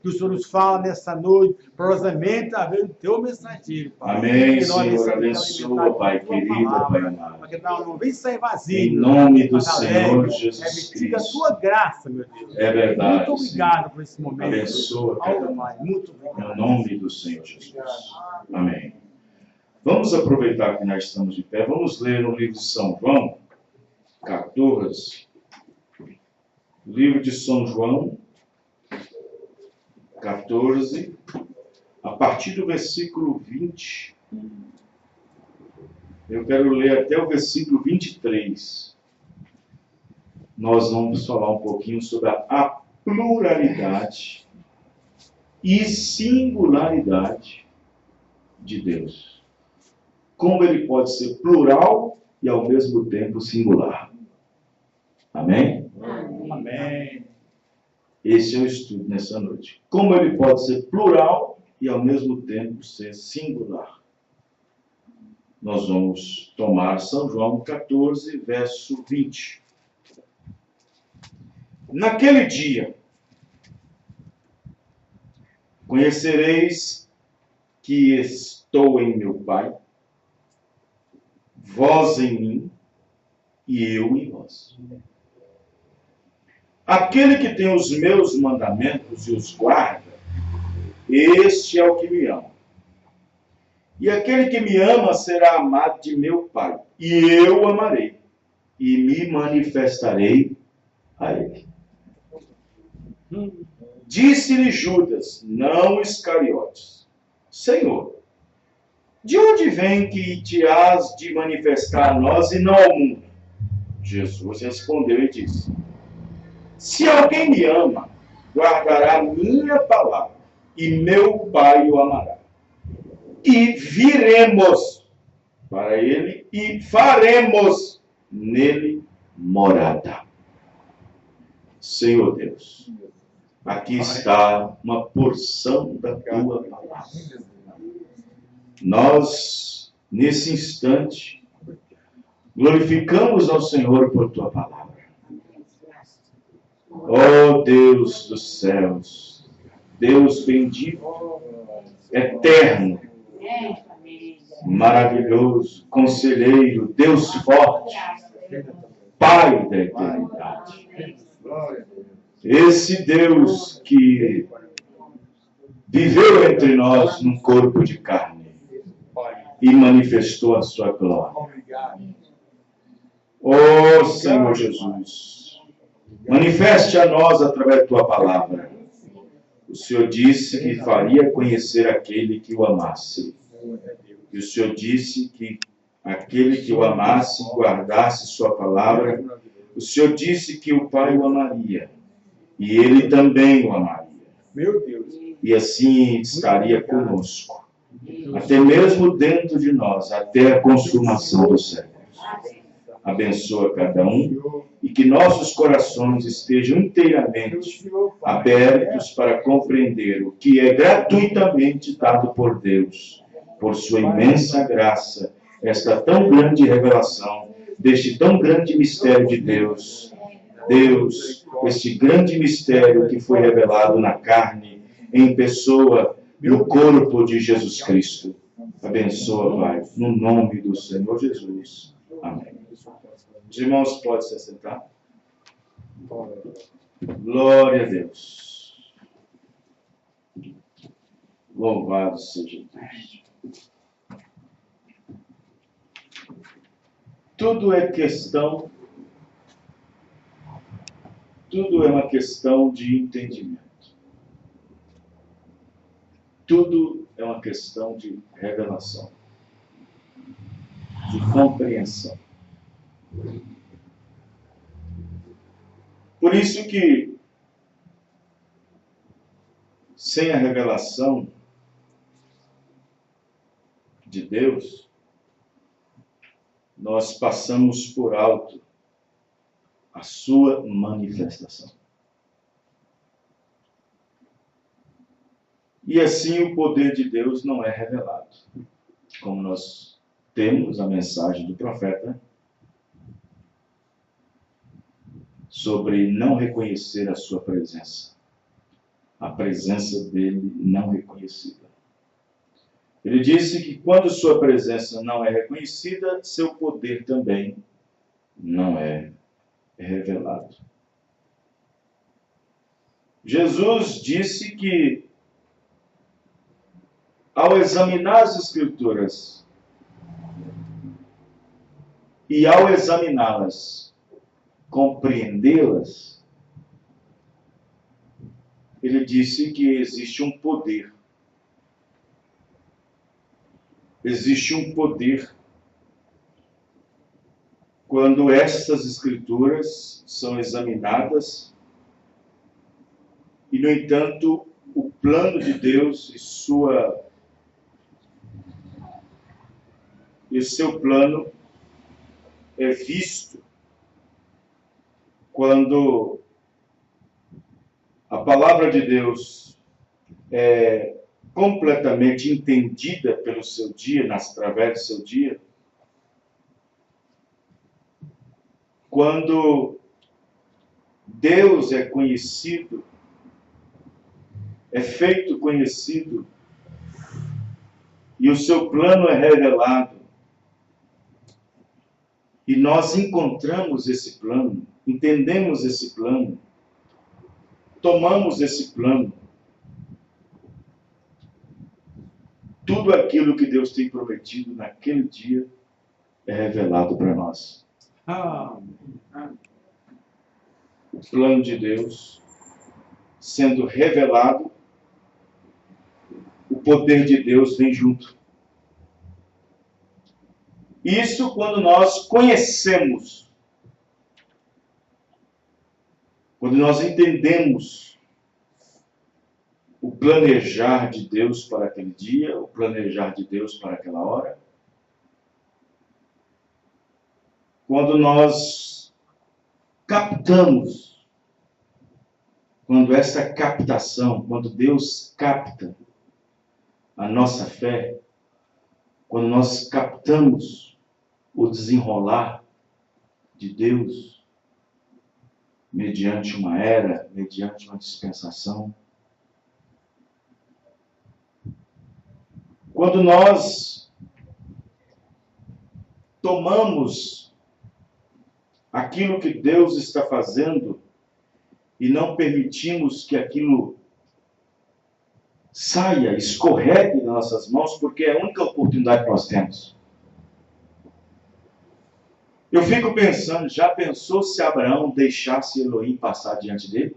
que o Senhor nos fala nessa noite, prosamente através do teu mensageiro, Pai. Amém, Que nós Senhor, recebamos abençoa, Pai tua querido, palavra, Pai amado. para que nós não venhamos sair vazio. Em nome do mas Senhor alegre, Jesus revestido da Cristo. tua graça, meu Deus. É verdade, Muito obrigado por esse momento. Abençoa cada um. Pai, muito obrigado. No nome do Senhor Jesus. Amém. Vamos aproveitar que nós estamos de pé. Vamos ler no livro de São João, 14. Livro de São João, 14, a partir do versículo 20. Eu quero ler até o versículo 23. Nós vamos falar um pouquinho sobre a pluralidade e singularidade de Deus. Como ele pode ser plural e ao mesmo tempo singular. Amém? Amém. Esse é o estudo nessa noite. Como ele pode ser plural e ao mesmo tempo ser singular. Nós vamos tomar São João 14, verso 20. Naquele dia, conhecereis que estou em meu Pai, vós em mim e eu em vós. Aquele que tem os meus mandamentos e os guarda, este é o que me ama. E aquele que me ama será amado de meu Pai, e eu amarei, e me manifestarei a ele. Disse-lhe Judas, não Iscariotes, Senhor, de onde vem que te has de manifestar a nós e não ao mundo? Jesus respondeu e disse, se alguém me ama, guardará minha palavra, e meu Pai o amará. E viremos para ele e faremos nele morada. Senhor Deus, aqui está uma porção da tua palavra. Nós, nesse instante, glorificamos ao Senhor por tua palavra. Ó Deus dos céus, Deus bendito, eterno, maravilhoso, conselheiro, Deus forte, Pai da eternidade. Esse Deus que viveu entre nós num corpo de carne e manifestou a sua glória. Ó Senhor Jesus, manifeste a nós através da tua palavra. O Senhor disse que faria conhecer aquele que o amasse. E o Senhor disse que aquele que o amasse, guardasse sua palavra. O Senhor disse que o Pai o amaria. E ele também o amaria. Meu Deus. E assim estaria conosco. Até mesmo dentro de nós, até a consumação dos séculos. Abençoa cada um e que nossos corações estejam inteiramente abertos para compreender o que é gratuitamente dado por Deus, por sua imensa graça, esta tão grande revelação deste tão grande mistério de Deus. Deus, este grande mistério que foi revelado na carne, em pessoa, no corpo de Jesus Cristo. Abençoa, Pai, no nome do Senhor Jesus. Amém. Os irmãos podem se assentar? Glória a Deus. Louvado seja Deus. Tudo é uma questão de entendimento. Tudo é uma questão de revelação, de compreensão. Por isso que, sem a revelação de Deus, nós passamos por alto a sua manifestação. E assim o poder de Deus não é revelado. Como nós temos a mensagem do profeta sobre não reconhecer a sua presença. a presença dele não reconhecida. Ele disse que quando sua presença não é reconhecida, seu poder também não é revelado. Jesus disse que, ao examinar as Escrituras e ao examiná-las, compreendê-las, ele disse que existe um poder. Existe um poder quando estas Escrituras são examinadas e, no entanto, o plano de Deus e seu plano é visto quando a palavra de Deus é completamente entendida pelo seu dia, através do seu dia, quando Deus é conhecido, é feito conhecido, e o seu plano é revelado, e nós encontramos esse plano, entendemos esse plano, tomamos esse plano, tudo aquilo que Deus tem prometido naquele dia é revelado para nós. O plano de Deus sendo revelado, o poder de Deus vem junto. Isso quando nós conhecemos, quando nós entendemos o planejar de Deus para aquele dia, o planejar de Deus para aquela hora, quando nós captamos, quando essa captação, quando Deus capta a nossa fé, quando nós captamos o desenrolar de Deus, mediante uma era, mediante uma dispensação, quando nós tomamos aquilo que Deus está fazendo e não permitimos que aquilo saia, escorregue das nossas mãos, porque é a única oportunidade que nós temos. Eu fico pensando, já pensou se Abraão deixasse Elohim passar diante dele?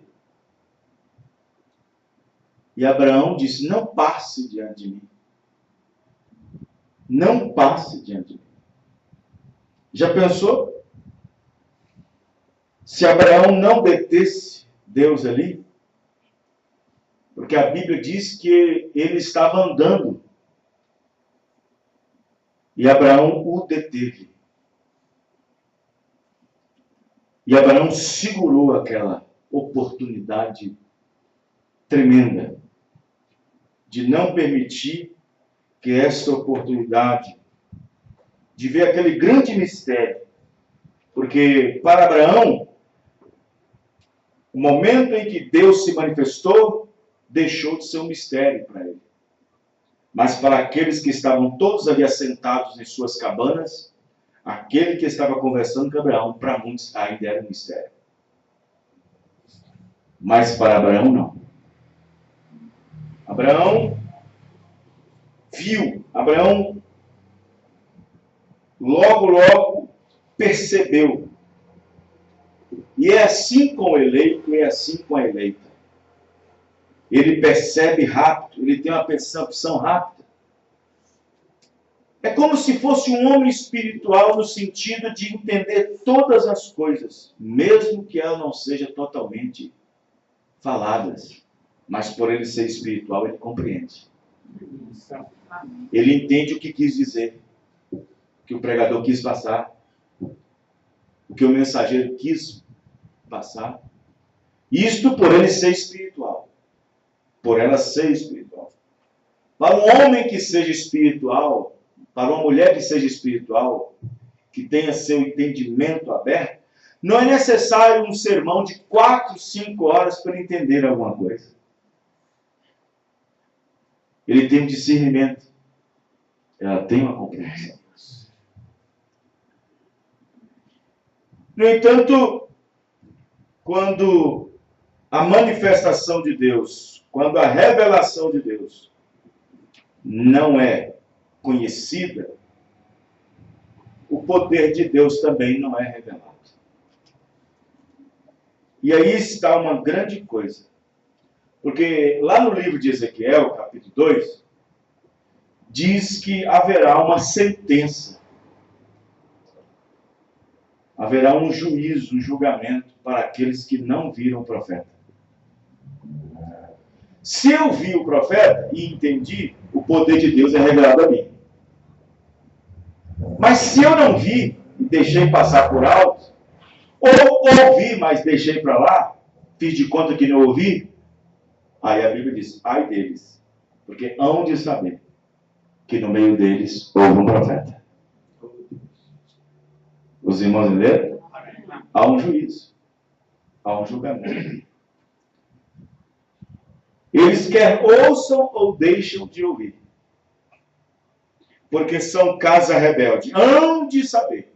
E Abraão disse, não passe diante de mim. Não passe diante de mim. Já pensou? Se Abraão não detesse Deus ali, porque a Bíblia diz que ele estava andando e Abraão o deteve. E Abraão segurou aquela oportunidade tremenda de não permitir que essa oportunidade de ver aquele grande mistério, porque para Abraão, o momento em que Deus se manifestou, deixou de ser um mistério para ele. Mas para aqueles que estavam todos ali assentados em suas cabanas, aquele que estava conversando com Abraão, para muitos ainda era um mistério. Mas para Abraão não. Abraão viu, Abraão logo percebeu. E é assim com o eleito, e é assim com a eleita. Ele percebe rápido, ele tem uma percepção rápida. É como se fosse um homem espiritual no sentido de entender todas as coisas, mesmo que elas não sejam totalmente faladas. Mas por ele ser espiritual, ele compreende. Ele entende o que quis dizer, o que o pregador quis passar, o que o mensageiro quis passar. Isto por ele ser espiritual. Por ela ser espiritual. Para um homem que seja espiritual, para uma mulher que seja espiritual, que tenha seu entendimento aberto, não é necessário um sermão de 4, 5 horas para entender alguma coisa. ele tem um discernimento, ela tem uma compreensão. No entanto, quando a manifestação de Deus, quando a revelação de Deus não é conhecida, o poder de Deus também não é revelado. E aí está uma grande coisa. Porque lá no livro de Ezequiel, capítulo 2, diz que haverá uma sentença. Haverá um juízo, um julgamento para aqueles que não viram o profeta. Se eu vi o profeta e entendi, o poder de Deus é revelado a mim. Mas se eu não vi e deixei passar por alto, ou ouvi, mas deixei para lá, fiz de conta que não ouvi, aí a Bíblia diz, ai deles, porque hão de saber que no meio deles houve um profeta. Os irmãos entenderam? Há um juízo, há um julgamento. Eles quer ouçam ou deixam de ouvir, porque são casa rebelde. Hão de saber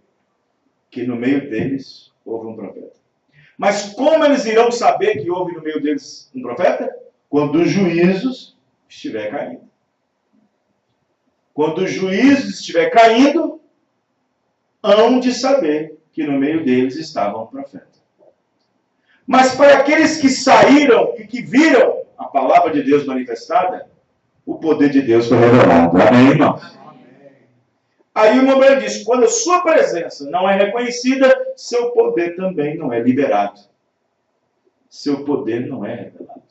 que no meio deles houve um profeta. Mas como eles irão saber que houve no meio deles um profeta? Quando os juízos estiver caindo. Quando os juízos estiver caindo, hão de saber que no meio deles estava um profeta. Mas para aqueles que saíram e que viram a palavra de Deus manifestada, o poder de Deus foi revelado. Amém, irmãos? Aí o irmão diz, quando a sua presença não é reconhecida, seu poder também não é liberado. Seu poder não é revelado.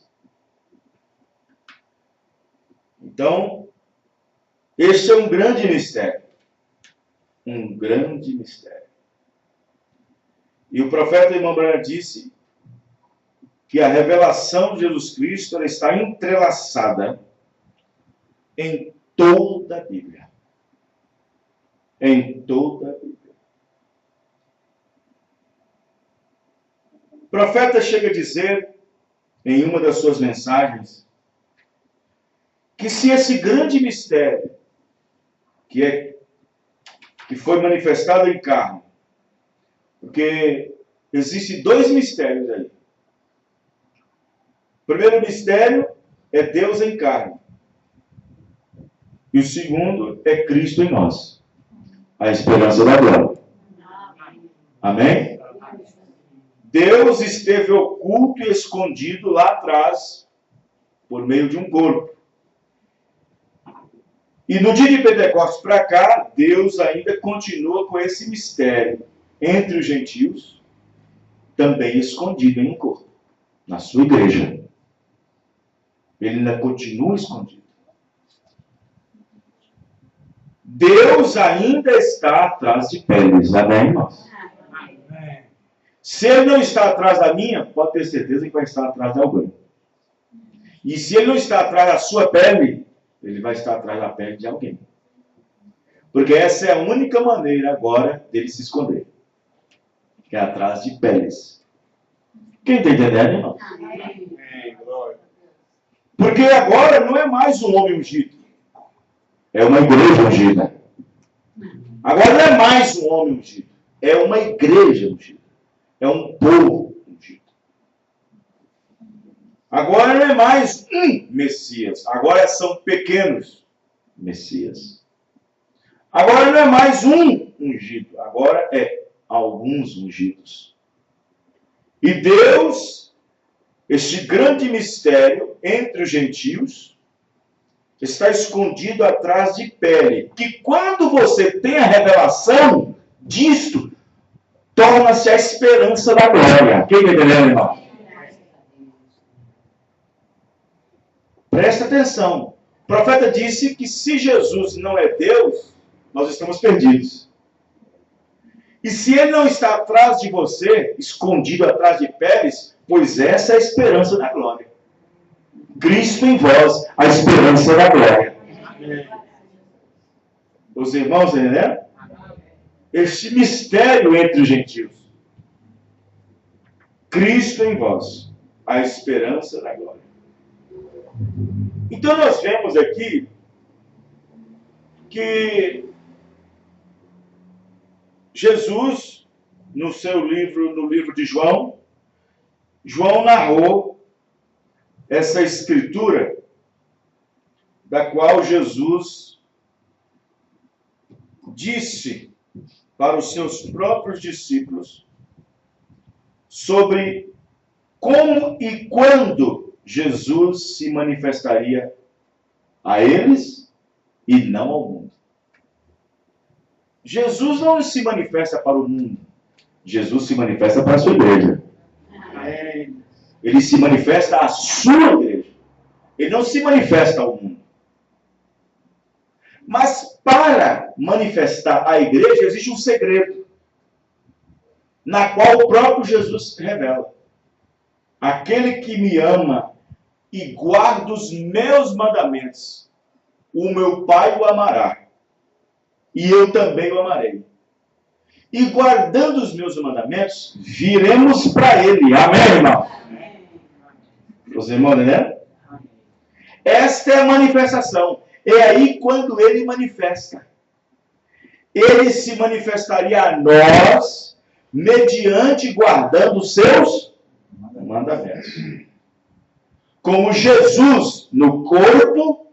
Então, este é um grande mistério. Um grande mistério. E o profeta irmão Branham disse que a revelação de Jesus Cristo ela está entrelaçada em toda a Bíblia. Em toda a Bíblia. O profeta chega a dizer, em uma das suas mensagens, que se esse grande mistério, que foi manifestado em carne, porque existem dois mistérios aí. O primeiro mistério é Deus em carne. E o segundo é Cristo em nós. A esperança da glória. Amém? Deus esteve oculto e escondido lá atrás, por meio de um corpo. E no dia de Pentecostes para cá, Deus ainda continua com esse mistério entre os gentios, também escondido em um corpo, na sua igreja. Ele ainda continua escondido. Deus ainda está atrás de peles. Amém, irmãos? Se ele não está atrás da minha, pode ter certeza que vai estar atrás de alguém. E se ele não está atrás da sua pele, ele vai estar atrás da pele de alguém. Porque essa é a única maneira agora dele se esconder. Que é atrás de peles. Quem está entendendo, irmão? Porque agora não é mais um homem ungido. É uma igreja ungida. Agora não é mais um homem ungido. É uma igreja ungida. É um povo ungido. Agora não é mais um Messias. Agora são pequenos Messias. Agora não é mais um ungido. Agora é alguns ungidos. E Deus, este grande mistério entre os gentios, está escondido atrás de pele. Que quando você tem a revelação disto, torna-se a esperança da glória. Quem está entendendo, irmão? Presta atenção. O profeta disse que se Jesus não é Deus, nós estamos perdidos. E se ele não está atrás de você, escondido atrás de peles, pois essa é a esperança da glória. Cristo em vós, a esperança da glória. Os irmãos, né? Este mistério entre os gentios. Cristo em vós, a esperança da glória. Então nós vemos aqui que Jesus, no livro de João narrou essa escritura da qual Jesus disse para os seus próprios discípulos sobre como e quando Jesus se manifestaria a eles e não ao mundo. Jesus não se manifesta para o mundo. Jesus se manifesta para a sua igreja. Ele se manifesta à sua igreja. Ele não se manifesta ao mundo. Mas para manifestar a igreja existe um segredo, na qual o próprio Jesus revela. Aquele que me ama e guarda os meus mandamentos, o meu Pai o amará, e eu também o amarei. E guardando os meus mandamentos, viremos para ele. Amém, irmão? Os irmãos, né? Esta é a manifestação. É aí quando ele manifesta. Ele se manifestaria a nós, mediante guardando os seus mandamentos. Como Jesus no corpo,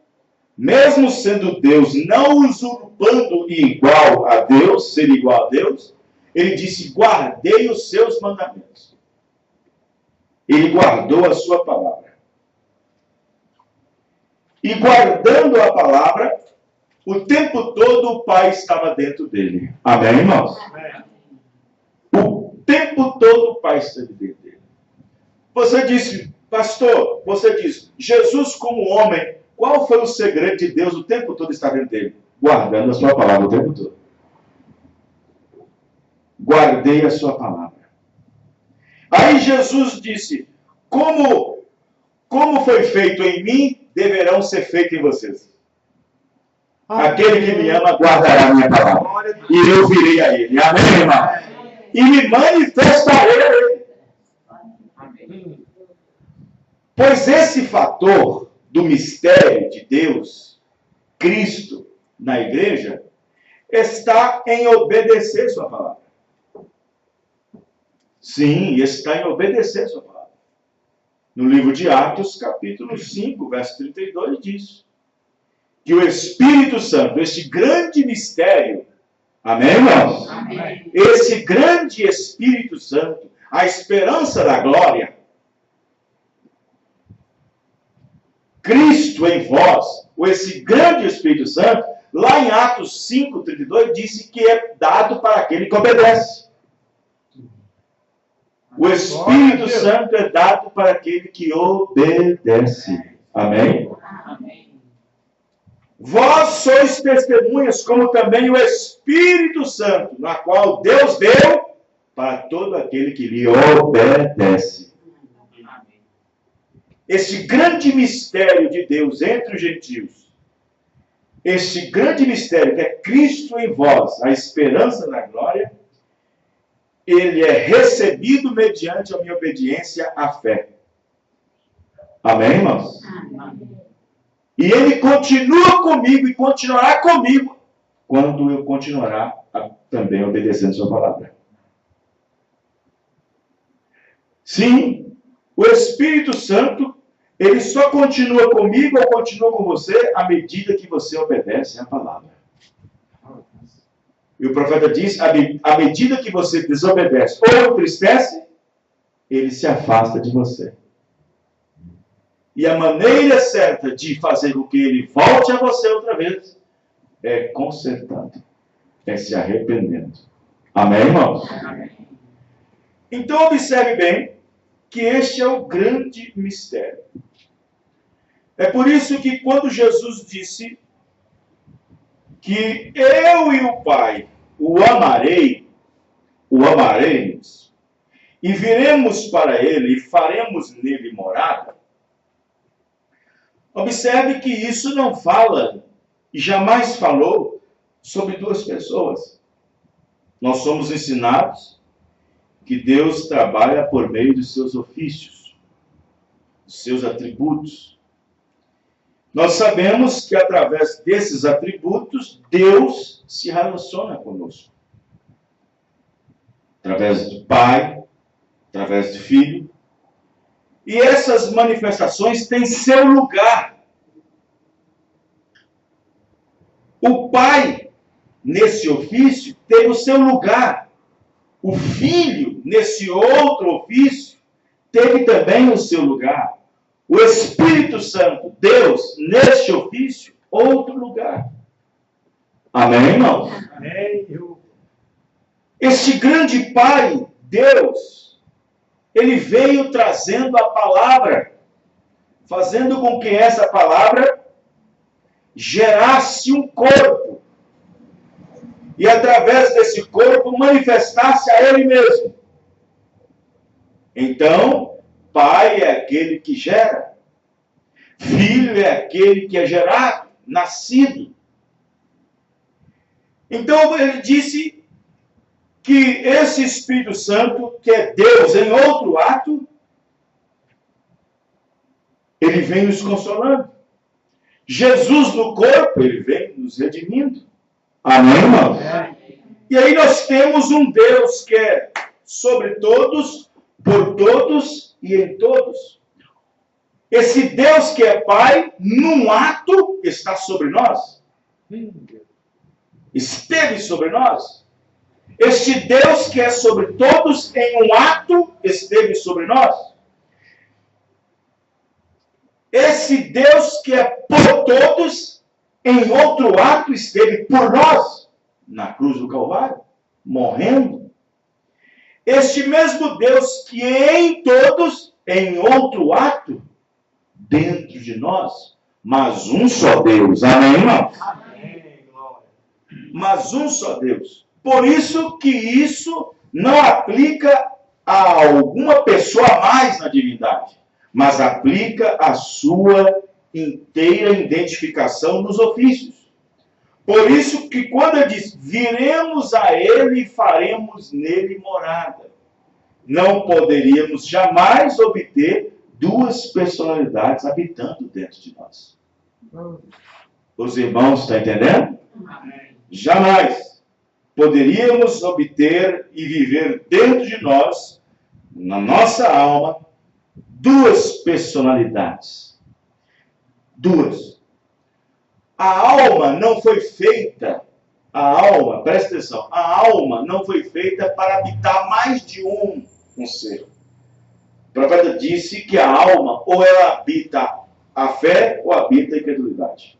mesmo sendo Deus, não usurpando igual a Deus, ser igual a Deus, ele disse, guardei os seus mandamentos. Ele guardou a sua palavra. E guardando a palavra, o tempo todo o Pai estava dentro dele. Amém, irmãos? Amém. O tempo todo o Pai esteve dentro dele. Você disse, pastor, você disse, Jesus como homem, qual foi o segredo de Deus o tempo todo estar dentro dele? Guardando a sua palavra o tempo todo. Guardei a sua palavra. Aí Jesus disse, como foi feito em mim, deverão ser feitos em vocês. Aquele que me ama guardará a minha palavra. E eu virei a ele. Amém, irmão? E me manifestarei a ele. Pois esse fator do mistério de Deus, Cristo, na igreja, está em obedecer sua palavra. Sim, está em obedecer sua palavra. No livro de Atos, capítulo 5, verso 32, diz que o Espírito Santo, este grande mistério, amém, irmãos? Amém. Esse grande Espírito Santo, a esperança da glória, Cristo em vós, esse grande Espírito Santo, lá em Atos 5, 32, disse que é dado para aquele que obedece. O Espírito Santo é dado para aquele que obedece. Amém? Amém. Vós sois testemunhas, como também o Espírito Santo, na qual Deus deu para todo aquele que lhe obedece. Esse grande mistério de Deus entre os gentios, esse grande mistério que é Cristo em vós, a esperança da glória, ele é recebido mediante a minha obediência à fé. Amém, irmãos? Amém. E ele continua comigo e continuará comigo quando eu continuará também obedecendo sua palavra. Sim, o Espírito Santo, ele só continua comigo ou continua com você à medida que você obedece à palavra. E o profeta diz, à medida que você desobedece ou entristece, ele se afasta de você. E a maneira certa de fazer com que ele volte a você outra vez é consertando, é se arrependendo. Amém, irmãos? Amém. Então, observe bem que este é o grande mistério. É por isso que quando Jesus disse que eu e o Pai o amaremos, e viremos para ele e faremos nele morada, observe que isso não fala, e jamais falou, sobre duas pessoas. Nós somos ensinados que Deus trabalha por meio dos seus ofícios, dos seus atributos. nós sabemos que através desses atributos, Deus se relaciona conosco. Através do Pai, através do Filho. E essas manifestações têm seu lugar. O Pai, nesse ofício, tem o seu lugar. O Filho, nesse outro ofício, teve também o seu lugar. O Espírito Santo, Deus, neste ofício, outro lugar. Amém, irmãos? Amém. Este grande Pai, Deus, ele veio trazendo a palavra, fazendo com que essa palavra gerasse um corpo. E através desse corpo manifestasse a ele mesmo. Então, Pai é aquele que gera. Filho é aquele que é gerado, nascido. Então ele disse que esse Espírito Santo, que é Deus em outro ato, ele vem nos consolando. Jesus no corpo, ele vem nos redimindo. Amém, irmão? E aí nós temos um Deus que é sobre todos, por todos e em todos. Esse Deus que é Pai, num ato, está sobre nós. Esteve sobre nós. Este Deus que é sobre todos, em um ato, esteve sobre nós. Esse Deus que é por todos, em outro ato, esteve por nós, na cruz do Calvário, morrendo. Este mesmo Deus que em todos, em outro ato, dentro de nós, mas um só Deus. Amém, irmão? Amém. Mas um só Deus. Por isso que isso não aplica a alguma pessoa a mais na divindade, mas aplica a sua inteira identificação nos ofícios. Por isso que quando ele diz, viremos a ele e faremos nele morada, não poderíamos jamais obter duas personalidades habitando dentro de nós. Os irmãos estão entendendo? Amém. Jamais poderíamos obter e viver dentro de nós, na nossa alma, duas personalidades. Duas. A alma não foi feita, presta atenção, a alma não foi feita para habitar mais de um ser. O profeta disse que a alma ou ela habita a fé ou habita a incredulidade.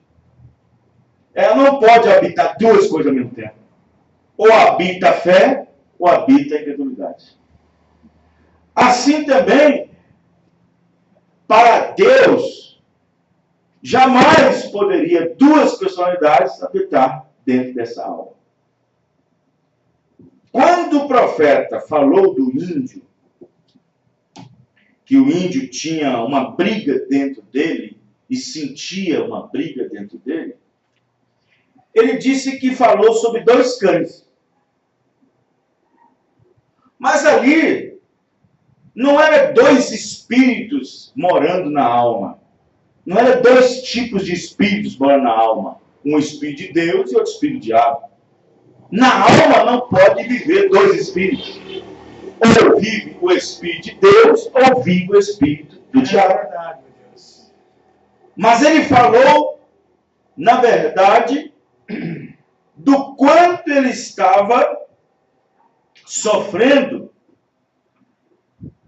Ela não pode habitar duas coisas ao mesmo tempo. Ou habita a fé ou habita a incredulidade. Assim também, para Deus, jamais poderia duas personalidades habitar dentro dessa alma. Quando o profeta falou do índio, que o índio tinha uma briga dentro dele e sentia uma briga dentro dele, ele disse que falou sobre dois cães. Mas ali não eram dois espíritos morando na alma. Não eram dois tipos de espíritos morando na alma. Um espírito de Deus e outro espírito de diabo. Na alma não pode viver dois espíritos. Ou vive o espírito de Deus, ou vive o espírito do diabo. É verdade, meu Deus. Mas ele falou, na verdade, do quanto ele estava sofrendo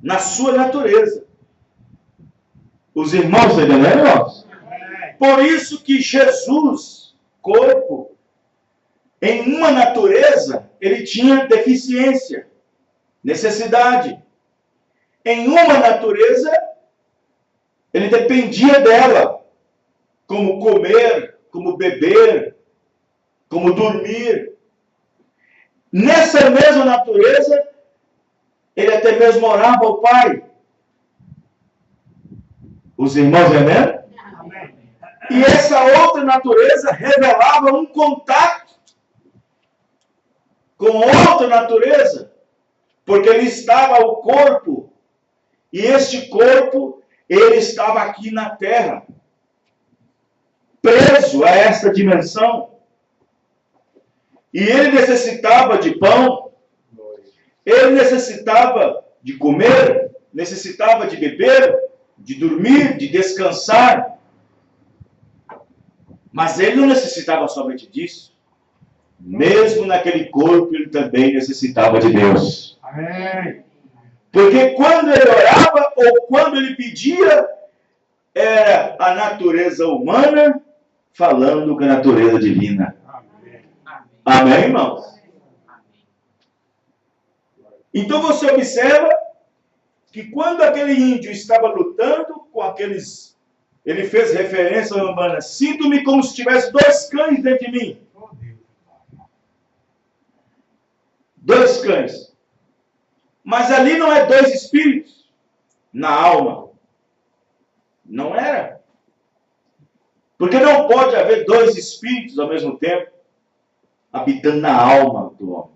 na sua natureza. Os irmãos estão entendendo, irmãos? Por isso que Jesus, corpo, em uma natureza, ele tinha deficiência, necessidade. Em uma natureza, ele dependia dela, como comer, como beber, como dormir. Nessa mesma natureza, ele até mesmo orava ao Pai. Os irmãos entendem? Amém. E essa outra natureza revelava um contato com outra natureza, porque ele estava o corpo, e este corpo, ele estava aqui na terra. acesso a essa dimensão. E ele necessitava de pão, ele necessitava de comer, necessitava de beber, de dormir, de descansar. Mas ele não necessitava somente disso. Mesmo naquele corpo, ele também necessitava de Deus. Amém. Porque quando ele orava ou quando ele pedia, era a natureza humana falando com a natureza divina. Amém. Amém, irmãos? Então você observa que quando aquele índio estava lutando com aqueles... Ele fez referência à humana. Sinto-me como se tivesse 2 cães dentro de mim. 2 cães. Mas ali não é 2 espíritos na alma. Não era. Porque não pode haver 2 espíritos ao mesmo tempo habitando na alma do homem.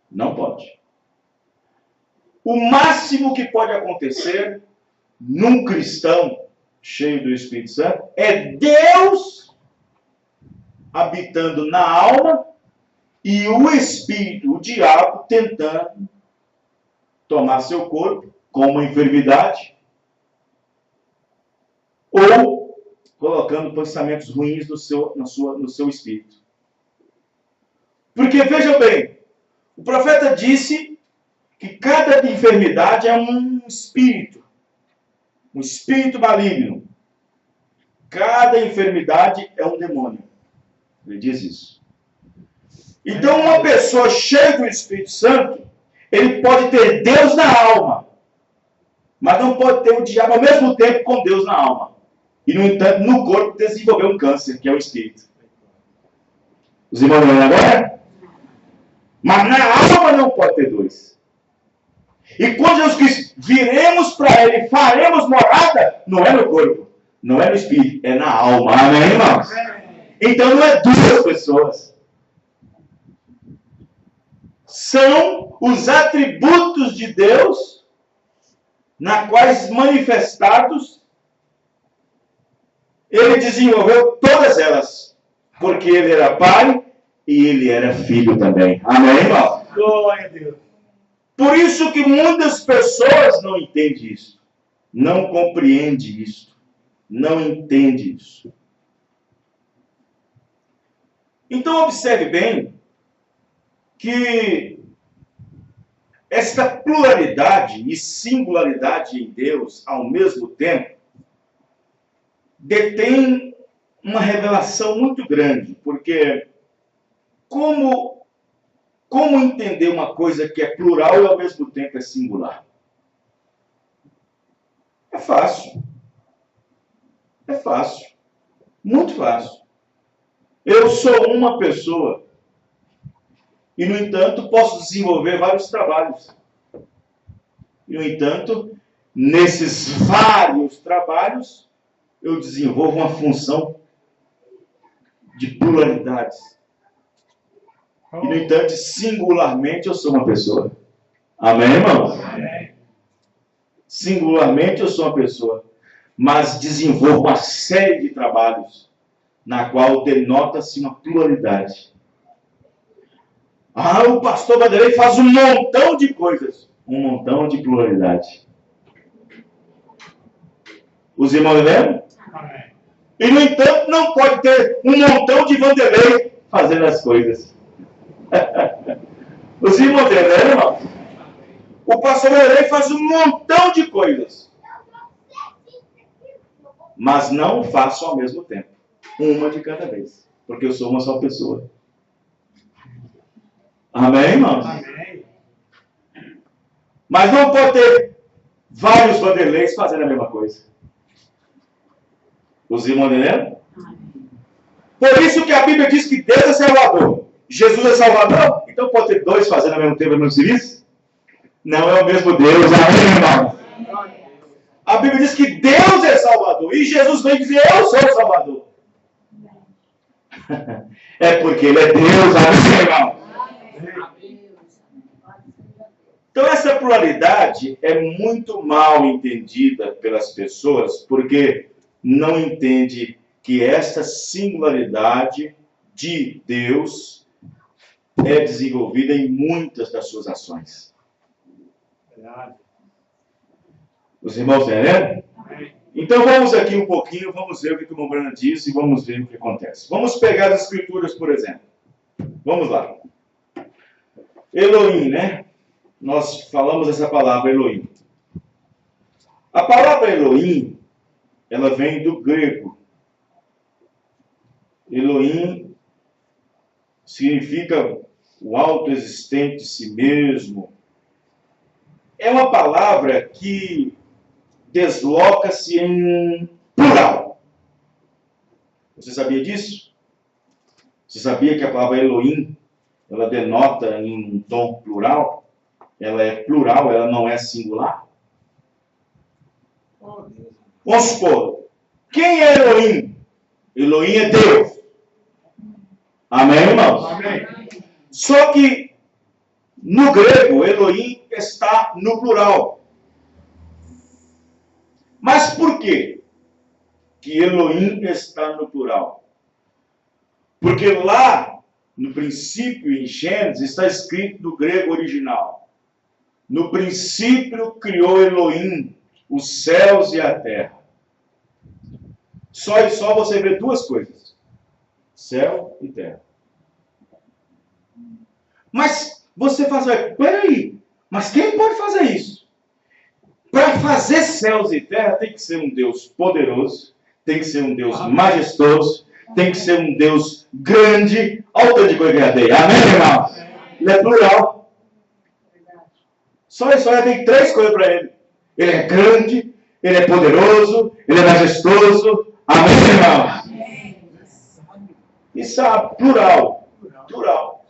Não pode. O máximo que pode acontecer num cristão cheio do Espírito Santo é Deus habitando na alma e o espírito, o diabo, tentando tomar seu corpo com uma enfermidade ou colocando pensamentos ruins no seu espírito. Porque, veja bem, o profeta disse que cada enfermidade é um espírito maligno. Cada enfermidade é um demônio. Ele diz isso. Então, uma pessoa cheia do Espírito Santo, ele pode ter Deus na alma, mas não pode ter o diabo ao mesmo tempo com Deus na alma. E, no entanto, no corpo desenvolver um câncer, que é o espírito. Os irmãos vão agora? Mas na alma não pode ter 2. E quando Jesus Cristo viremos para Ele, faremos morada, não é no corpo, não é no espírito, é na alma. Amém, irmãos? Então não é 2 pessoas. São os atributos de Deus, na quais manifestados, Ele desenvolveu todas elas. Porque Ele era Pai e Ele era Filho também. Amém, irmão? Glória a Deus. Por isso que muitas pessoas não entendem isso. Não compreendem isso. Não entendem isso. Então observe bem que esta pluralidade e singularidade em Deus ao mesmo tempo detém uma revelação muito grande, porque como entender uma coisa que é plural e ao mesmo tempo é singular? É fácil. É fácil. Muito fácil. Eu sou uma pessoa e, no entanto, posso desenvolver vários trabalhos. E, no entanto, nesses vários trabalhos, eu desenvolvo uma função de pluralidades. E, no entanto, singularmente, eu sou uma pessoa. Amém, irmãos? Amém. Singularmente, eu sou uma pessoa. Mas desenvolvo uma série de trabalhos na qual denota-se uma pluralidade. Ah, o pastor Vanderlei faz um montão de coisas. Um montão de pluralidade. Os irmãos lembram? Amém. E, no entanto, não pode ter um montão de Vanderlei fazendo as coisas. Os irmãos lembram? O pastor Vanderlei faz um montão de coisas. Mas não faço ao mesmo tempo. Uma de cada vez. Porque eu sou uma só pessoa. Amém, irmãos? Amém. Mas não pode ter vários Vanderleis fazendo a mesma coisa. Os irmãos lembram? Por isso que a Bíblia diz que Deus é Salvador. Jesus é Salvador? Então pode ter 2 fazendo ao mesmo tempo o mesmo serviço? Não é o mesmo Deus. Amém, irmão? A Bíblia diz que Deus é Salvador. E Jesus vem dizer, eu sou o Salvador. É porque Ele é Deus. Amém, irmão? Então essa pluralidade é muito mal entendida pelas pessoas, porque não entende que esta singularidade de Deus é desenvolvida em muitas das suas ações. Verdade. Os irmãos entendem? Então vamos aqui um pouquinho, vamos ver o que o irmão Branham diz e vamos ver o que acontece. Vamos pegar as escrituras, por exemplo. Vamos lá. Elohim, né? Nós falamos essa palavra Elohim. A palavra Elohim, ela vem do grego. Elohim significa o autoexistente de si mesmo. É uma palavra que desloca-se em plural. Você sabia disso? Você sabia que a palavra Elohim, ela denota em um tom plural? Ela é plural, ela não é singular? Vamos supor, quem é Elohim? Elohim é Deus. Amém, irmãos? Amém. Só que no grego, Elohim está no plural. Mas por quê que Elohim está no plural? Porque lá, no princípio, em Gênesis, está escrito no grego original. No princípio criou Elohim os céus e a terra. Só e só você vê duas coisas. Céu e terra. Mas você faz, peraí, mas quem pode fazer isso? Para fazer céus e terra tem que ser um Deus poderoso, tem que ser um Deus majestoso, tem que ser um Deus grande. Olha o tanto de coisa que ele tem. Amém, irmão? Ele é plural. Só e só tem três coisas para ele. Ele é grande, ele é poderoso, ele é majestoso. Amém, irmão? Isso é plural. Plural.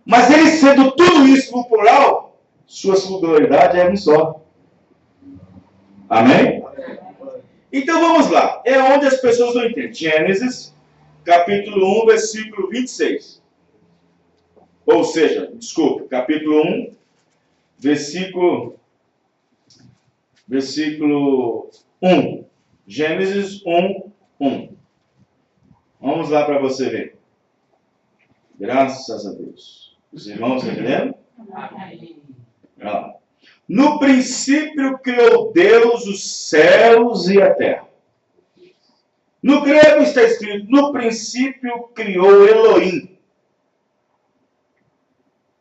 Mas ele sendo tudo isso no plural, sua singularidade é um só. Amém? Então vamos lá. É onde as pessoas não entendem. Gênesis, capítulo 1, versículo 26. Ou seja, desculpa, capítulo 1, versículo 1. Gênesis 1, 1. Vamos lá para você ver. Graças a Deus. Os irmãos estão entendendo? No princípio criou Deus os céus e a terra. No grego está escrito, no princípio criou Elohim.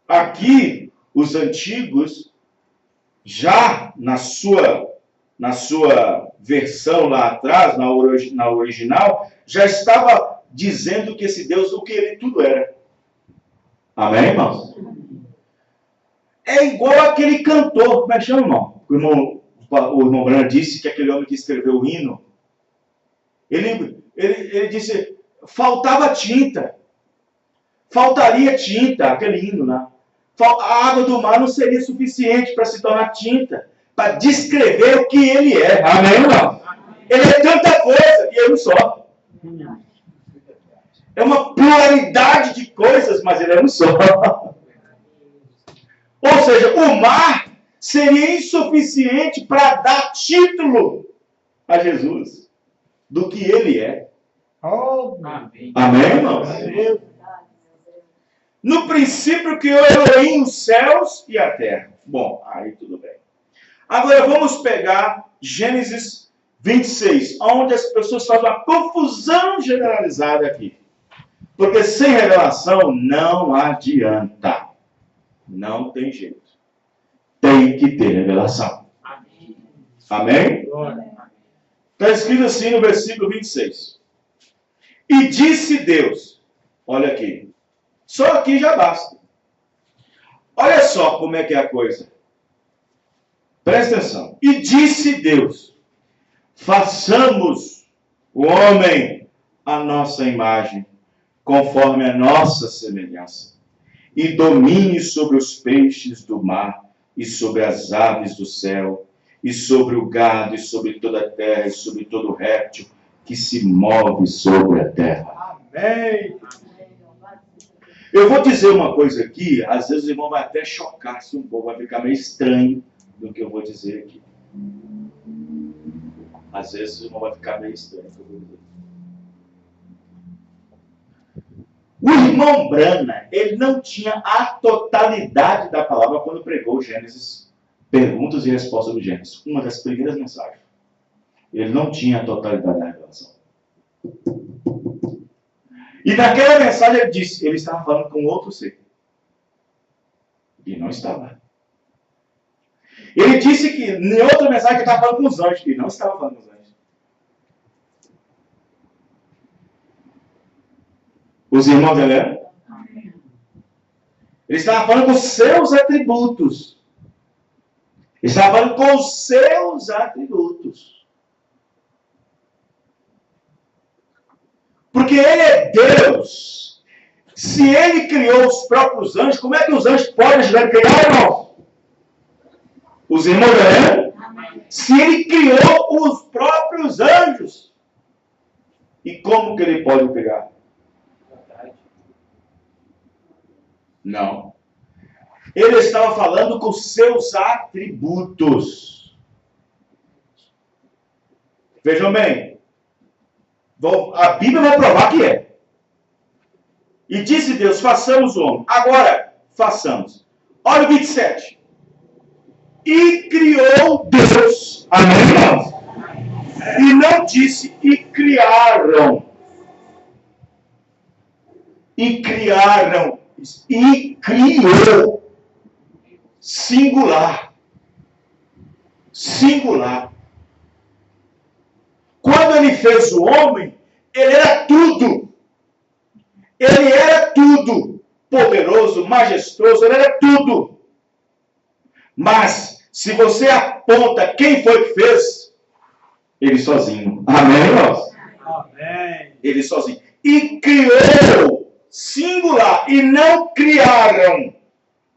Aqui, os antigos, já na sua versão lá atrás, na original, já estava dizendo que esse Deus, o que ele tudo era. Amém, irmãos? É igual aquele cantor, como é que chama, irmão? O irmão Branham disse que aquele homem que escreveu o hino, ele disse, faltava tinta. Faltaria tinta, aquele hino, né? A água do mar não seria suficiente para se tornar tinta, para descrever o que ele é. Amém, irmão? Ele é tanta coisa e é um só. É uma pluralidade de coisas, mas ele é um só. Ou seja, o mar seria insuficiente para dar título a Jesus do que ele é. Oh, amém, irmãos? No princípio criou Elohim os céus e a terra. Bom, aí tudo bem. Agora vamos pegar Gênesis 26, onde as pessoas fazem uma confusão generalizada aqui. Porque sem revelação não adianta. Não tem jeito. Tem que ter revelação. Amém? Está escrito assim no versículo 26. E disse Deus, olha aqui, só aqui já basta. Olha só como é que é a coisa. Presta atenção. E disse Deus, façamos o homem à nossa imagem, conforme a nossa semelhança, e domine sobre os peixes do mar, e sobre as aves do céu, e sobre o gado, e sobre toda a terra, e sobre todo réptil que se move sobre a terra. amém. Eu vou dizer uma coisa aqui, às vezes o irmão vai até chocar-se um pouco, vai ficar meio estranho do que eu vou dizer aqui. Às vezes o irmão vai ficar meio estranho do que eu vou dizer. irmão Brana, ele não tinha a totalidade da palavra quando pregou Gênesis, perguntas e respostas do Gênesis. Uma das primeiras mensagens. Ele não tinha a totalidade da revelação. E naquela mensagem ele disse, ele estava falando com outro ser. E não estava. Ele disse que, em outra mensagem, ele estava falando com os anjos. E não estava falando com os anjos. Os irmãos entenderam? Ele estava falando com os seus atributos. Ele estava falando com os seus atributos. Porque ele é Deus. Se ele criou os próprios anjos, como é que os anjos podem ajudar a criar, irmãos? Os irmãos, né? Se ele criou os próprios anjos, e como que ele pode criar? Não. Ele estava falando com seus atributos. Vejam bem. A Bíblia vai provar que é. E disse Deus, façamos o homem. Agora, façamos. Olha o 27. E criou Deus. Amém, irmãos? E não disse, e criaram. E criaram. E criou. Singular. Singular. Quando ele fez o homem, ele era tudo. Ele era tudo. Poderoso, majestoso, ele era tudo. Mas, se você aponta quem foi que fez, ele sozinho. Amém, irmãos? Amém. Ele sozinho. E criou, singular, e não criaram.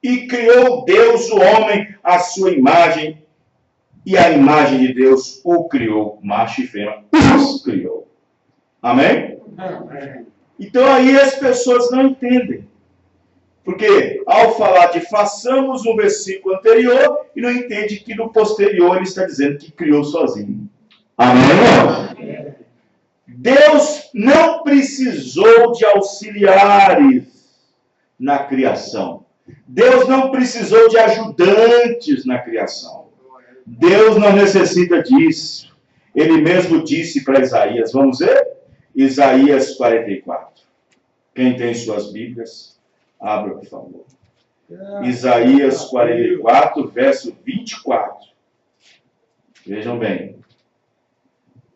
E criou Deus o homem à sua imagem. E a imagem de Deus o criou, macho e fêmea, os criou. Amém? Amém. Então aí as pessoas não entendem. Porque ao falar de façamos o versículo anterior, e não entende que no posterior ele está dizendo que criou sozinho. Amém? Deus não precisou de auxiliares na criação. Deus não precisou de ajudantes na criação. Deus não necessita disso. Ele mesmo disse para Isaías, vamos ver? Isaías 44. Quem tem suas Bíblias, abra, por favor. Isaías 44, verso 24. Vejam bem.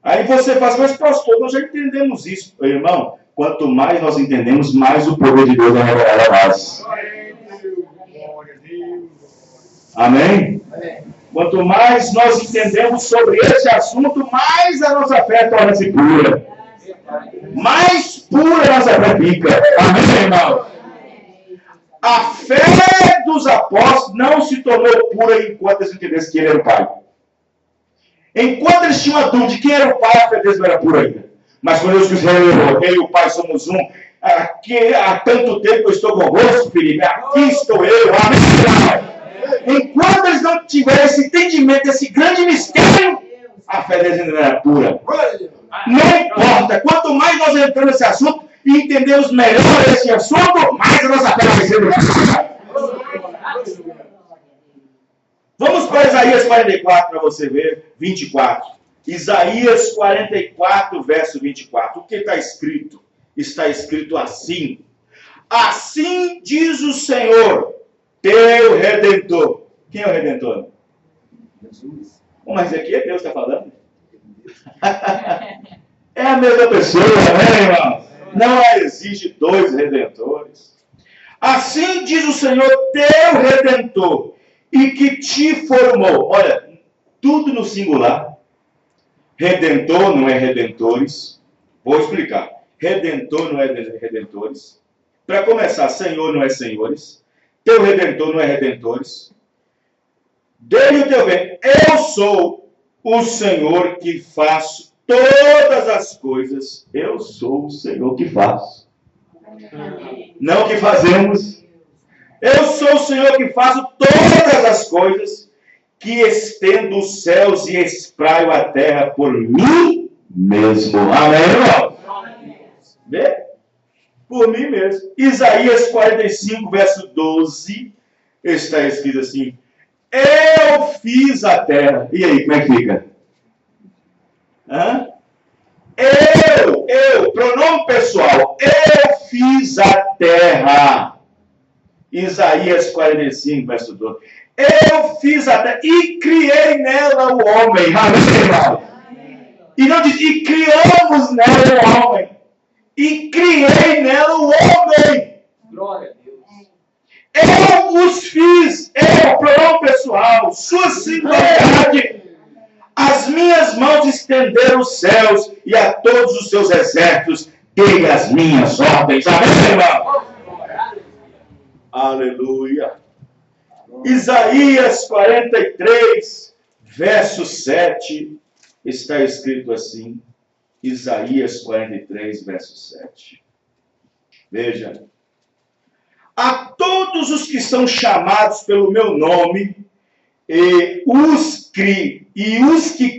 Aí você faz, mas pastor, nós já entendemos isso. Irmão, quanto mais nós entendemos, mais o poder de Deus é revelado a nós. Amém? Quanto mais nós entendemos sobre esse assunto, mais a nossa fé torna-se pura. Mais pura a nossa fé fica. Amém, irmão? A fé dos apóstolos não se tornou pura enquanto eles entendessem que ele era o Pai. Enquanto eles tinham a dúvida de quem era o Pai, a fé deles não era pura ainda. Mas quando Deus disse, eu e o Pai somos um, aqui, há tanto tempo eu estou convosco, Felipe, aqui estou eu, amém. Enquanto eles não tiverem esse entendimento, esse grande mistério, a fé deles ainda não era pura. Não importa, quanto mais nós entramos nesse assunto e entendemos melhor esse assunto, mais a nossa fé vai ser pura. Vamos para Isaías 44 para você ver, 24. Isaías 44, verso 24. O que está escrito? Está escrito assim. Assim diz o Senhor, teu Redentor. Quem é o Redentor? Jesus. Mas aqui é Deus que está falando. É a mesma pessoa, né, irmão? Não existe dois redentores. Assim diz o Senhor, teu Redentor, e que te formou. Olha, tudo no singular. Redentor não é redentores. Vou explicar. Redentor não é redentores. Para começar, Senhor não é senhores. Teu Redentor não é redentores. Dele o teu bem. Eu sou o Senhor que faço todas as coisas. Eu sou o Senhor que faço. Não que fazemos. Eu sou o Senhor que faço todas as coisas, que estendo os céus e espraio a terra por mim mesmo. Amém, irmão? Vê? por mim mesmo. Isaías 45, verso 12, está escrito assim: eu fiz a terra. E aí, como é que fica? Hã? Pronome pessoal, eu fiz a terra. Isaías 45, verso 12. Eu fiz a terra e criei nela o homem. Amém, irmão? E não diz, e criamos nela o homem. E criei nela o homem. Glória a Deus. Eu os fiz, pronome pessoal, sua singularidade. As minhas mãos estenderam os céus e a todos os seus exércitos dei as minhas ordens. Amém, irmão? Aleluia. Isaías 43, verso 7, está escrito assim. Isaías 43, verso 7. Veja. A todos os que são chamados pelo meu nome, e os que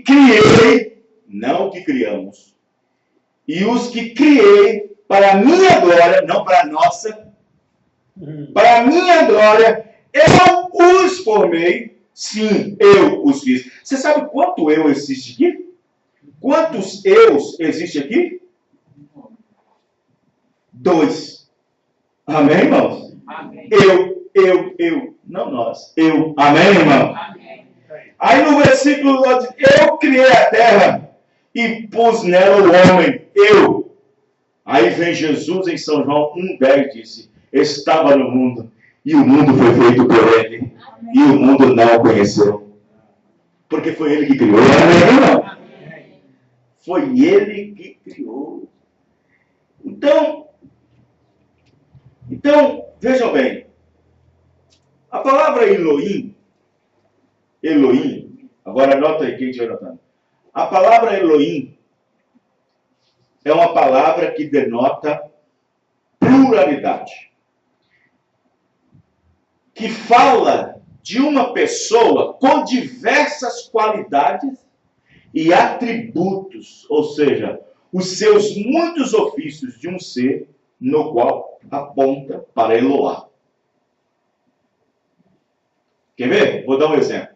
criei, não que criamos, e os que criei para a minha glória, não para a nossa, para a minha glória, eu os formei, sim, eu os fiz. Você sabe quanto eu existe aqui? Quantos eus existe aqui? 2. Amém, irmãos? Amém. Eu, não nós. Eu. Amém, irmão? Amém. Aí no versículo 9, eu criei a terra e pus nela o homem. Eu. Aí vem Jesus em São João 1,10 disse, estava no mundo e o mundo foi feito por ele. E o mundo não o conheceu. Porque foi ele que criou. Amém, irmão? Foi ele que criou. Então, vejam bem. A palavra Elohim, agora anota aí, quem estiver anotando. A palavra Elohim é uma palavra que denota pluralidade. Que fala de uma pessoa com diversas qualidades e atributos, ou seja, os seus muitos ofícios de um ser no qual aponta para Eloá. Quer ver? Vou dar um exemplo.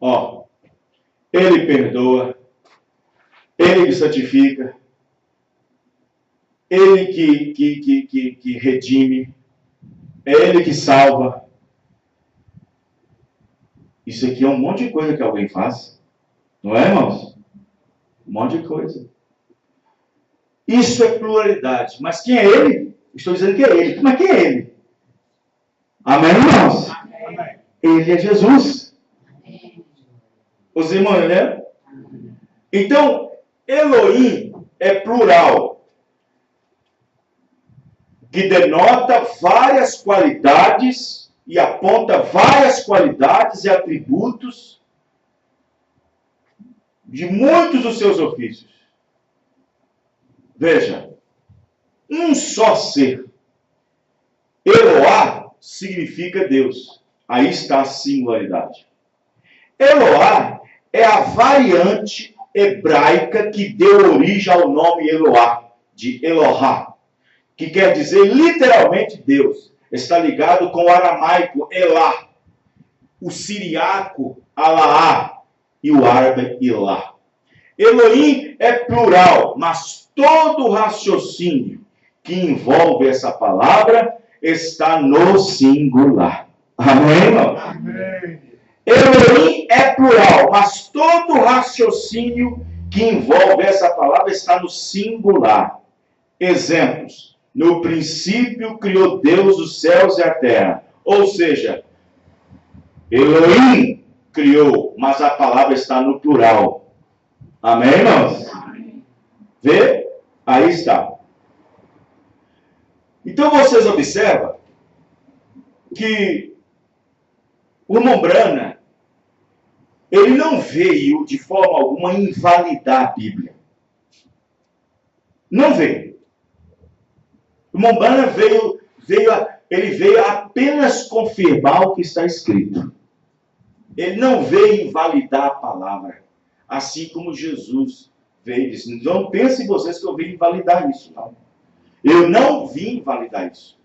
Ó, ele perdoa, ele que santifica, ele que redime, é ele que salva. Isso aqui é um monte de coisa que alguém faz. Não é, irmãos? Um monte de coisa. Isso é pluralidade. Mas quem é ele? Estou dizendo que é ele. Mas quem é ele? Amém, irmãos? Amém. Ele é Jesus. Os irmãos, né? Então, Elohim é plural. Que denota várias qualidades e aponta várias qualidades e atributos de muitos dos seus ofícios. Veja, um só ser. Eloá significa Deus. Aí está a singularidade. Eloá é a variante hebraica que deu origem ao nome Eloá, de Elohá, que quer dizer literalmente Deus. Está ligado com o aramaico Elá, o siriaco Alaá e o árabe Ilá. Elohim é plural, mas todo o raciocínio que envolve essa palavra está no singular. Amém, irmão? Amém. Elohim é plural, mas todo o raciocínio que envolve essa palavra está no singular. Exemplos. No princípio criou Deus os céus e a terra. Ou seja, Elohim criou, mas a palavra está no plural. Amém, irmãos? Vê? Aí está. Então vocês observam que o irmão Branham, ele não veio de forma alguma invalidar a Bíblia. Não veio. O irmão Branham veio apenas confirmar o que está escrito. Ele não veio invalidar a palavra, assim como Jesus veio e disse: não pensem vocês que eu vim invalidar isso, não. Eu não vim invalidar isso.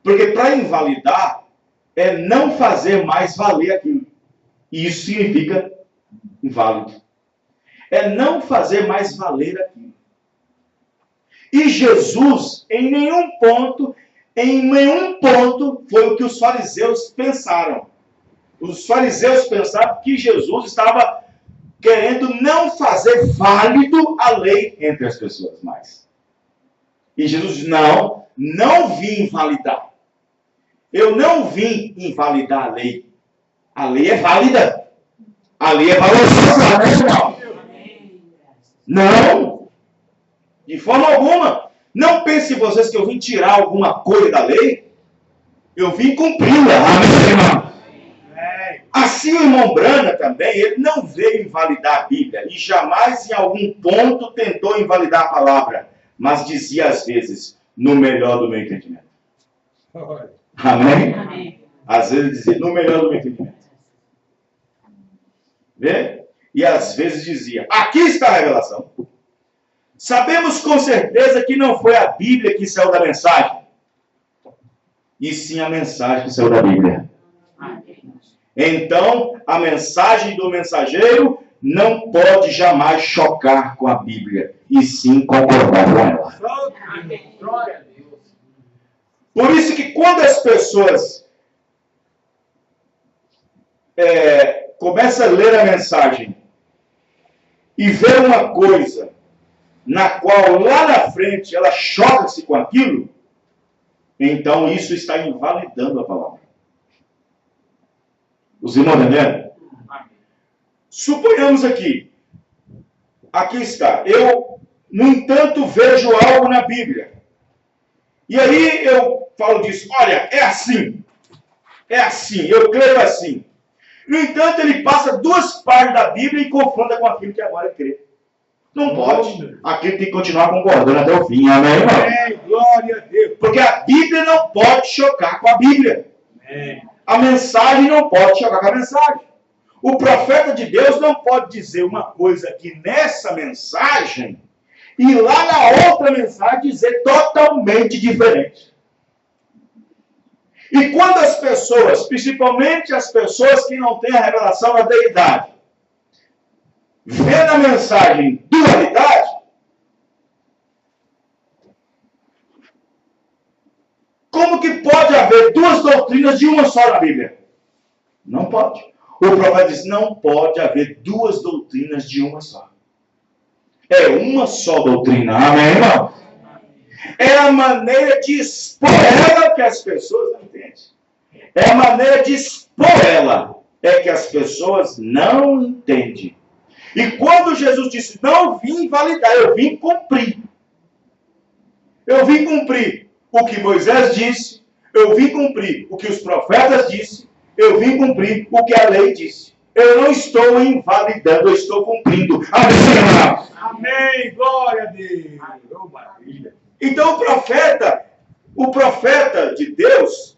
Porque para invalidar é não fazer mais valer aquilo. E isso significa inválido. É não fazer mais valer aquilo. E Jesus, em nenhum ponto, foi o que os fariseus pensaram. Os fariseus pensavam que Jesus estava querendo não fazer válido a lei entre as pessoas mais. E Jesus disse: não vim invalidar. Eu não vim invalidar a lei. A lei é válida. A lei é valorosa. Não. De forma alguma. Não pensem vocês que eu vim tirar alguma coisa da lei. Eu vim cumpri-la. Amém, irmão? Assim o irmão Brana também, ele não veio invalidar a Bíblia. E jamais em algum ponto tentou invalidar a palavra. Mas dizia às vezes, no melhor do meu entendimento. Amém? Amém. Às vezes dizia, no melhor do meu entendimento. Vê? E às vezes dizia, aqui está a revelação. Sabemos com certeza que não foi a Bíblia que saiu da mensagem, e sim a mensagem que saiu da Bíblia. Então, a mensagem do mensageiro não pode jamais chocar com a Bíblia, e sim concordar com ela. Por isso que quando as pessoas começam a ler a mensagem e vê uma coisa na qual lá na frente ela choca-se com aquilo, então isso está invalidando a palavra. Os irmãos entendendo? Suponhamos aqui está, eu, no entanto, vejo algo na Bíblia. E aí eu falo disso, olha, é assim, eu creio assim. No entanto, ele passa 2 páginas da Bíblia e confronta com aquilo que agora crê. Não pode. Aquilo tem que continuar concordando até o fim. Amém, irmão? Amém. Glória a Deus. Porque a Bíblia não pode chocar com a Bíblia. Amém. A mensagem não pode chocar com a mensagem. O profeta de Deus não pode dizer uma coisa aqui nessa mensagem e lá na outra mensagem dizer totalmente diferente. E quando as pessoas, principalmente as pessoas que não têm a revelação da deidade, vê na mensagem dualidade, como que pode haver 2 doutrinas de uma só na Bíblia? Não pode. O profeta diz, não pode haver 2 doutrinas de uma só. É uma só doutrina. Amém, irmão? É a maneira de expor ela que as pessoas não entendem. É a maneira de expor ela é que as pessoas não entendem. E quando Jesus disse, não vim invalidar, eu vim cumprir. Eu vim cumprir o que Moisés disse, eu vim cumprir o que os profetas disseram, eu vim cumprir o que a lei disse. Eu não estou invalidando, eu estou cumprindo. Amém, irmãos? Amém, glória a Deus. Oh, maravilha. Então o profeta de Deus,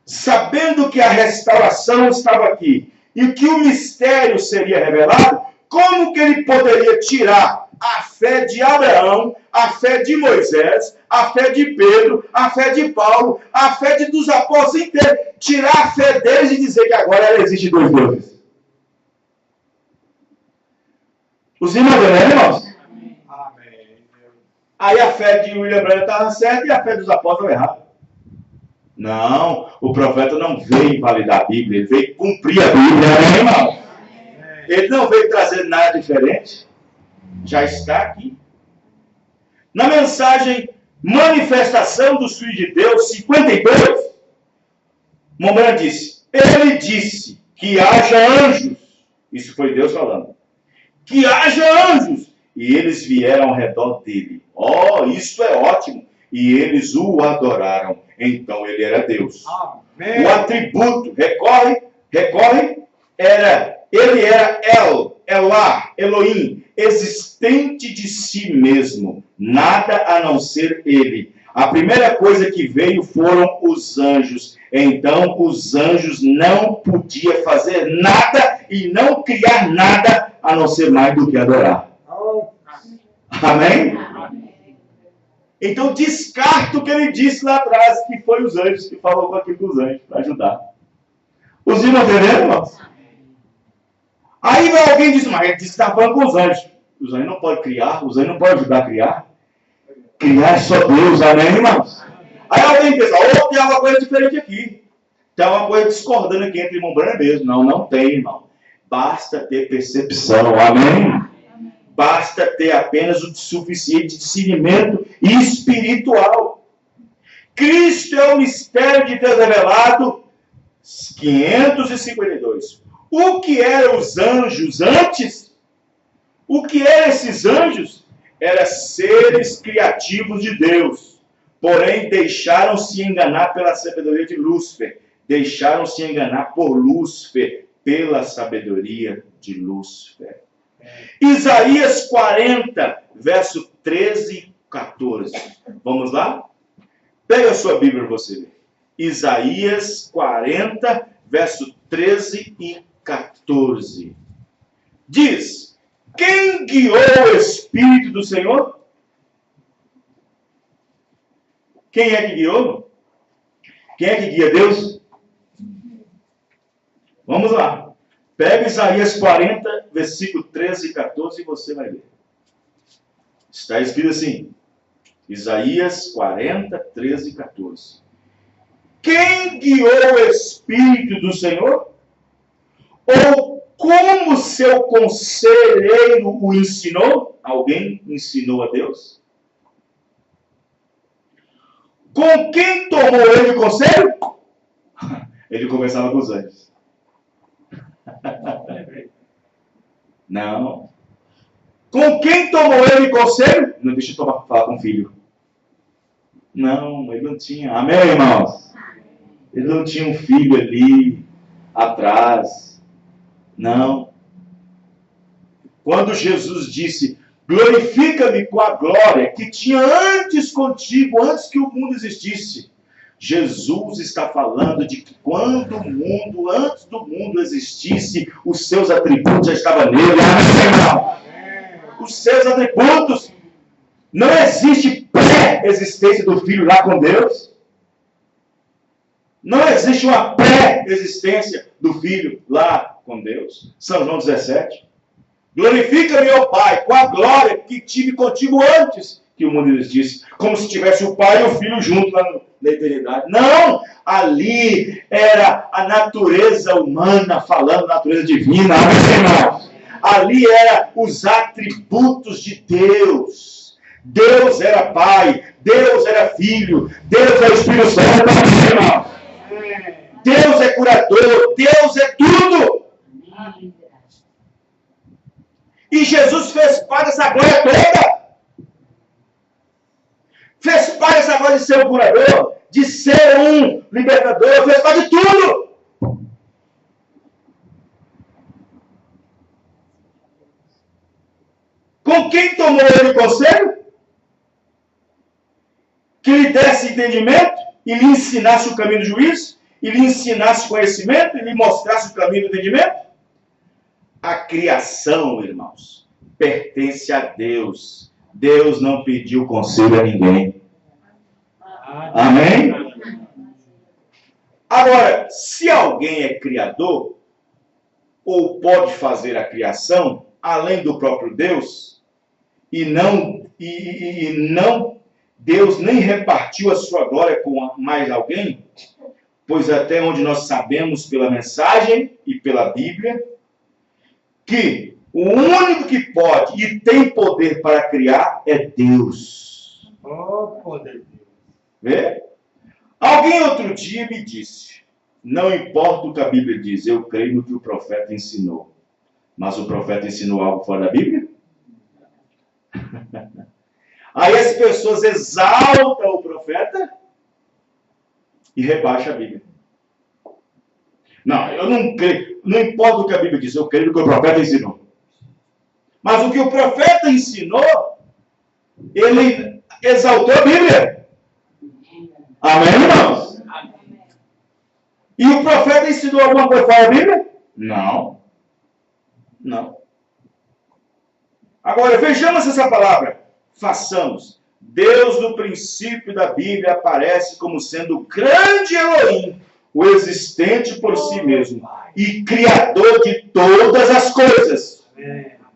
sabendo que a restauração estava aqui e que o mistério seria revelado, como que ele poderia tirar a fé de Abraão, a fé de Moisés, a fé de Pedro, a fé de Paulo, a fé dos apóstolos inteiros, tirar a fé deles e dizer que agora existe 2 deuses? Os irmãos, irmãos? Amém. Aí a fé de William Branham estava certa e a fé dos apóstolos estava errada. Não, o profeta não veio invalidar a Bíblia, ele veio cumprir a Bíblia, né, irmão? Ele não veio trazer nada diferente. Já está aqui. Na mensagem Manifestação dos Filhos de Deus, 52, Mombrana disse, ele disse que haja anjos. Isso foi Deus falando. Que haja anjos. E eles vieram ao redor dele. Oh, isso é ótimo. E eles o adoraram. Então ele era Deus. Amém. O atributo, ele era Elá, Elohim, existente de si mesmo, nada a não ser ele. A primeira coisa que veio foram os anjos. Então os anjos não podiam fazer nada e não criar nada a não ser mais do que adorar. Amém? Então descarta o que ele disse lá atrás, que foi os anjos, que falou com aquilo dos anjos, para ajudar. Os irmãos entenderam, irmãos? Aí vai alguém e diz, mas ele disse que está falando com os anjos. Os anjos não podem criar, os anjos não podem ajudar a criar. Criar é só Deus, amém, irmãos? Aí alguém pensa, tem alguma coisa diferente aqui. Tem alguma coisa discordando aqui entre irmão Branco e mesmo. Não, não tem, irmão. Basta ter percepção, amém? Basta ter apenas o suficiente discernimento espiritual. Cristo é o mistério de Deus revelado, 552. O que eram os anjos antes? O que eram esses anjos? Eram seres criativos de Deus. Porém, deixaram-se enganar pela sabedoria de Lúcifer. Deixaram-se enganar por Lúcifer, pela sabedoria de Lúcifer. Isaías 40, verso 13 e 14. Vamos lá? Pega a sua Bíblia para você ver. Isaías 40, verso 13 e 14. Diz: quem guiou o Espírito do Senhor? Quem é que guiou? Quem é que guia Deus? Vamos lá. Pega Isaías 40, versículo 13 e 14 e você vai ver. Está escrito assim. Isaías 40, 13 e 14. Quem guiou o Espírito do Senhor? Ou como seu conselheiro o ensinou? Alguém ensinou a Deus? Com quem tomou ele conselho? Ele conversava com os anjos. Não. Com quem tomou ele conselho? Não, deixa eu falar com o filho. Não, ele não tinha. Amém, irmãos? Ele não tinha um filho ali atrás. Não. Quando Jesus disse, glorifica-me com a glória que tinha antes contigo, antes que o mundo existisse. Jesus está falando de que quando o mundo, antes do mundo existisse, os seus atributos já estavam nele. Amém? Os seus atributos. Não existe pré-existência do Filho lá com Deus. Não existe uma pré-existência do Filho lá com Deus. São João 17. Glorifica-me, ó Pai, com a glória que tive contigo antes que o mundo existisse. Como se tivesse o Pai e o Filho juntos lá na eternidade. Não! Ali era a natureza humana falando, natureza divina. Amém, irmãos? Ali era os atributos de Deus. Deus era Pai, Deus era Filho, Deus é Espírito Santo. Amém, irmãos? Deus é curador, Deus é tudo. E Jesus fez parte dessa glória toda. Fez parte dessa glória de ser um curador, de ser um libertador, fez parte de tudo. Com quem tomou ele conselho? Que lhe desse entendimento e lhe ensinasse o caminho do juízo, e lhe ensinasse conhecimento, e lhe mostrasse o caminho do entendimento? A criação, irmãos, pertence a Deus. Deus não pediu conselho a ninguém. Amém? Agora, se alguém é criador, ou pode fazer a criação, além do próprio Deus, e não Deus nem repartiu a sua glória com mais alguém, pois até onde nós sabemos pela mensagem e pela Bíblia, que o único que pode e tem poder para criar é Deus. Oh, poder de Deus. Vê? Alguém outro dia me disse, não importa o que a Bíblia diz, eu creio no que o profeta ensinou. Mas o profeta ensinou algo fora da Bíblia? Aí as pessoas exaltam o profeta e rebaixam a Bíblia. Não, eu não creio. Não importa o que a Bíblia diz, eu creio no que o profeta ensinou. Mas o que o profeta ensinou, ele exaltou a Bíblia. Amém, irmãos? E o profeta ensinou alguma coisa fora da Bíblia? Não. Não. Agora, vejamos essa palavra. façamos. Deus, no princípio da Bíblia, aparece como sendo o grande Elohim, o existente por si mesmo e criador de todas as coisas.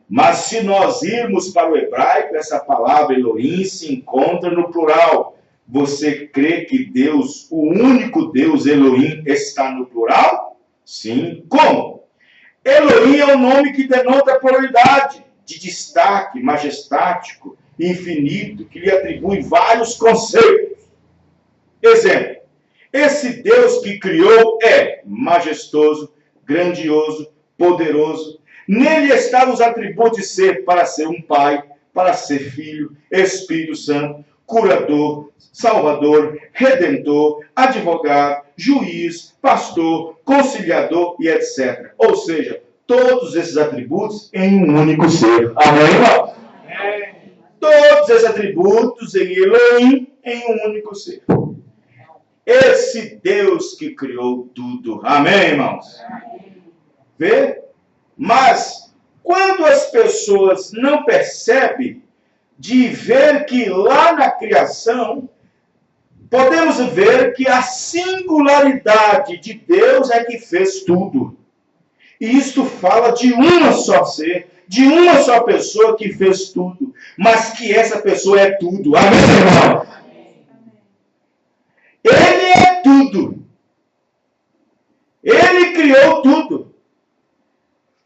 Mas se nós irmos para o hebraico, essa palavra Elohim se encontra no plural. Você crê que Deus, o único Deus Elohim, está no plural? Sim. Como? Elohim é um nome que denota pluralidade, de destaque, majestático, infinito, que lhe atribui vários conceitos. Exemplo, esse Deus que criou é majestoso, grandioso, poderoso. Nele estavam os atributos de ser para ser um pai, para ser filho, Espírito Santo, curador, salvador, redentor, advogado, juiz, pastor, conciliador e etc. Ou seja, todos esses atributos em um único ser. Amém, irmão? Todos esses atributos em Elohim em um único ser. Esse Deus que criou tudo. Amém, irmãos? Vê? Mas, quando as pessoas não percebem de ver que lá na criação, podemos ver que a singularidade de Deus é que fez tudo. E isto fala de uma só ser, de uma só pessoa que fez tudo. Mas que essa pessoa é tudo. Amém, irmão? Ele é tudo. Ele criou tudo.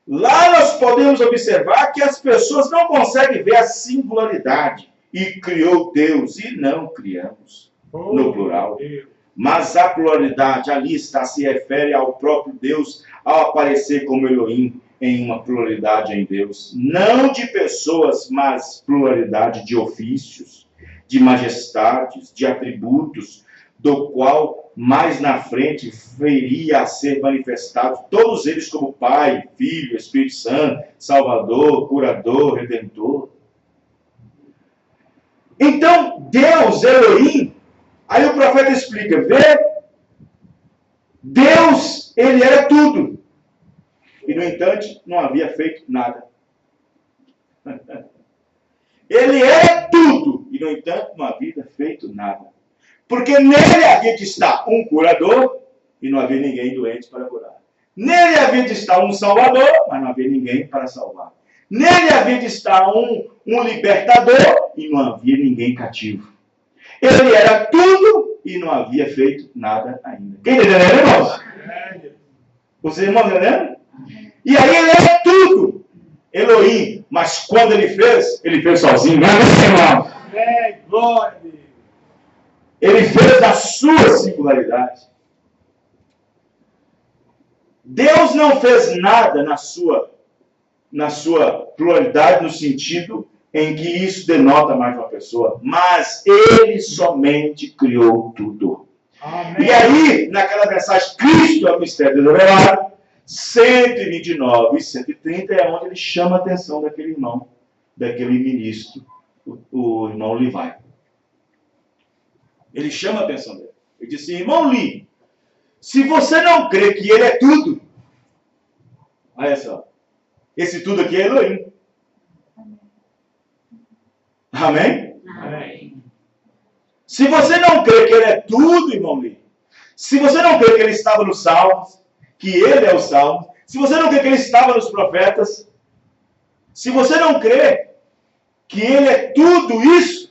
Lá nós podemos observar que as pessoas não conseguem ver a singularidade. E criou Deus, e não criamos, no plural. Mas a pluralidade ali está, se refere ao próprio Deus, ao aparecer como Elohim em uma pluralidade em Deus. Não de pessoas, mas pluralidade de ofícios, de majestades, de atributos, do qual mais na frente viria a ser manifestado, todos eles como Pai, Filho, Espírito Santo, Salvador, Curador, Redentor. Então, Deus, Elohim, aí o profeta explica, vê, Deus, ele era tudo. E, no entanto, não havia feito nada. Ele era tudo. E, no entanto, não havia feito nada. Porque nele havia de estar um curador e não havia ninguém doente para curar. Nele havia de estar um salvador, mas não havia ninguém para salvar. Nele havia de estar um libertador e não havia ninguém cativo. Ele era tudo e não havia feito nada ainda. Quem está entendendo, irmãos? Os irmãos entendendo? E aí ele era tudo. Elohim. Mas quando ele fez sozinho. Amém, irmão? Glória a Deus. Ele fez a sua singularidade. Deus não fez nada na sua pluralidade, no sentido em que isso denota mais uma pessoa. Mas ele somente criou tudo. Amém. E aí, naquela mensagem, Cristo é o mistério revelado, 129 e 130 é onde ele chama a atenção daquele irmão, daquele ministro, o irmão Levi. Ele chama a atenção dele. Ele disse, irmão Lee, se você não crê que ele é tudo, olha só, esse tudo aqui é Elohim. Amém? Amém. Se você não crê que ele é tudo, irmão Lee, se você não crê que ele estava nos Salmos, que ele é o Salmo, se você não crê que ele estava nos profetas, se você não crê que ele é tudo isso,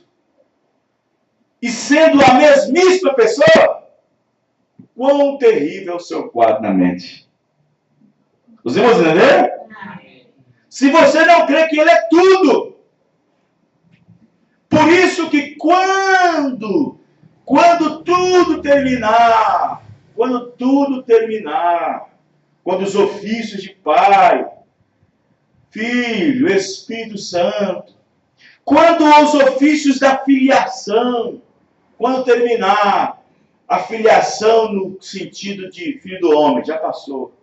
e sendo a mesmíssima pessoa, quão terrível é o seu quadro na mente. Os irmãos entenderam? Se você não crê que ele é tudo. Por isso que quando tudo terminar, quando os ofícios de Pai, Filho, Espírito Santo, quando os ofícios da filiação, quando terminar a filiação no sentido de filho do homem, já passou.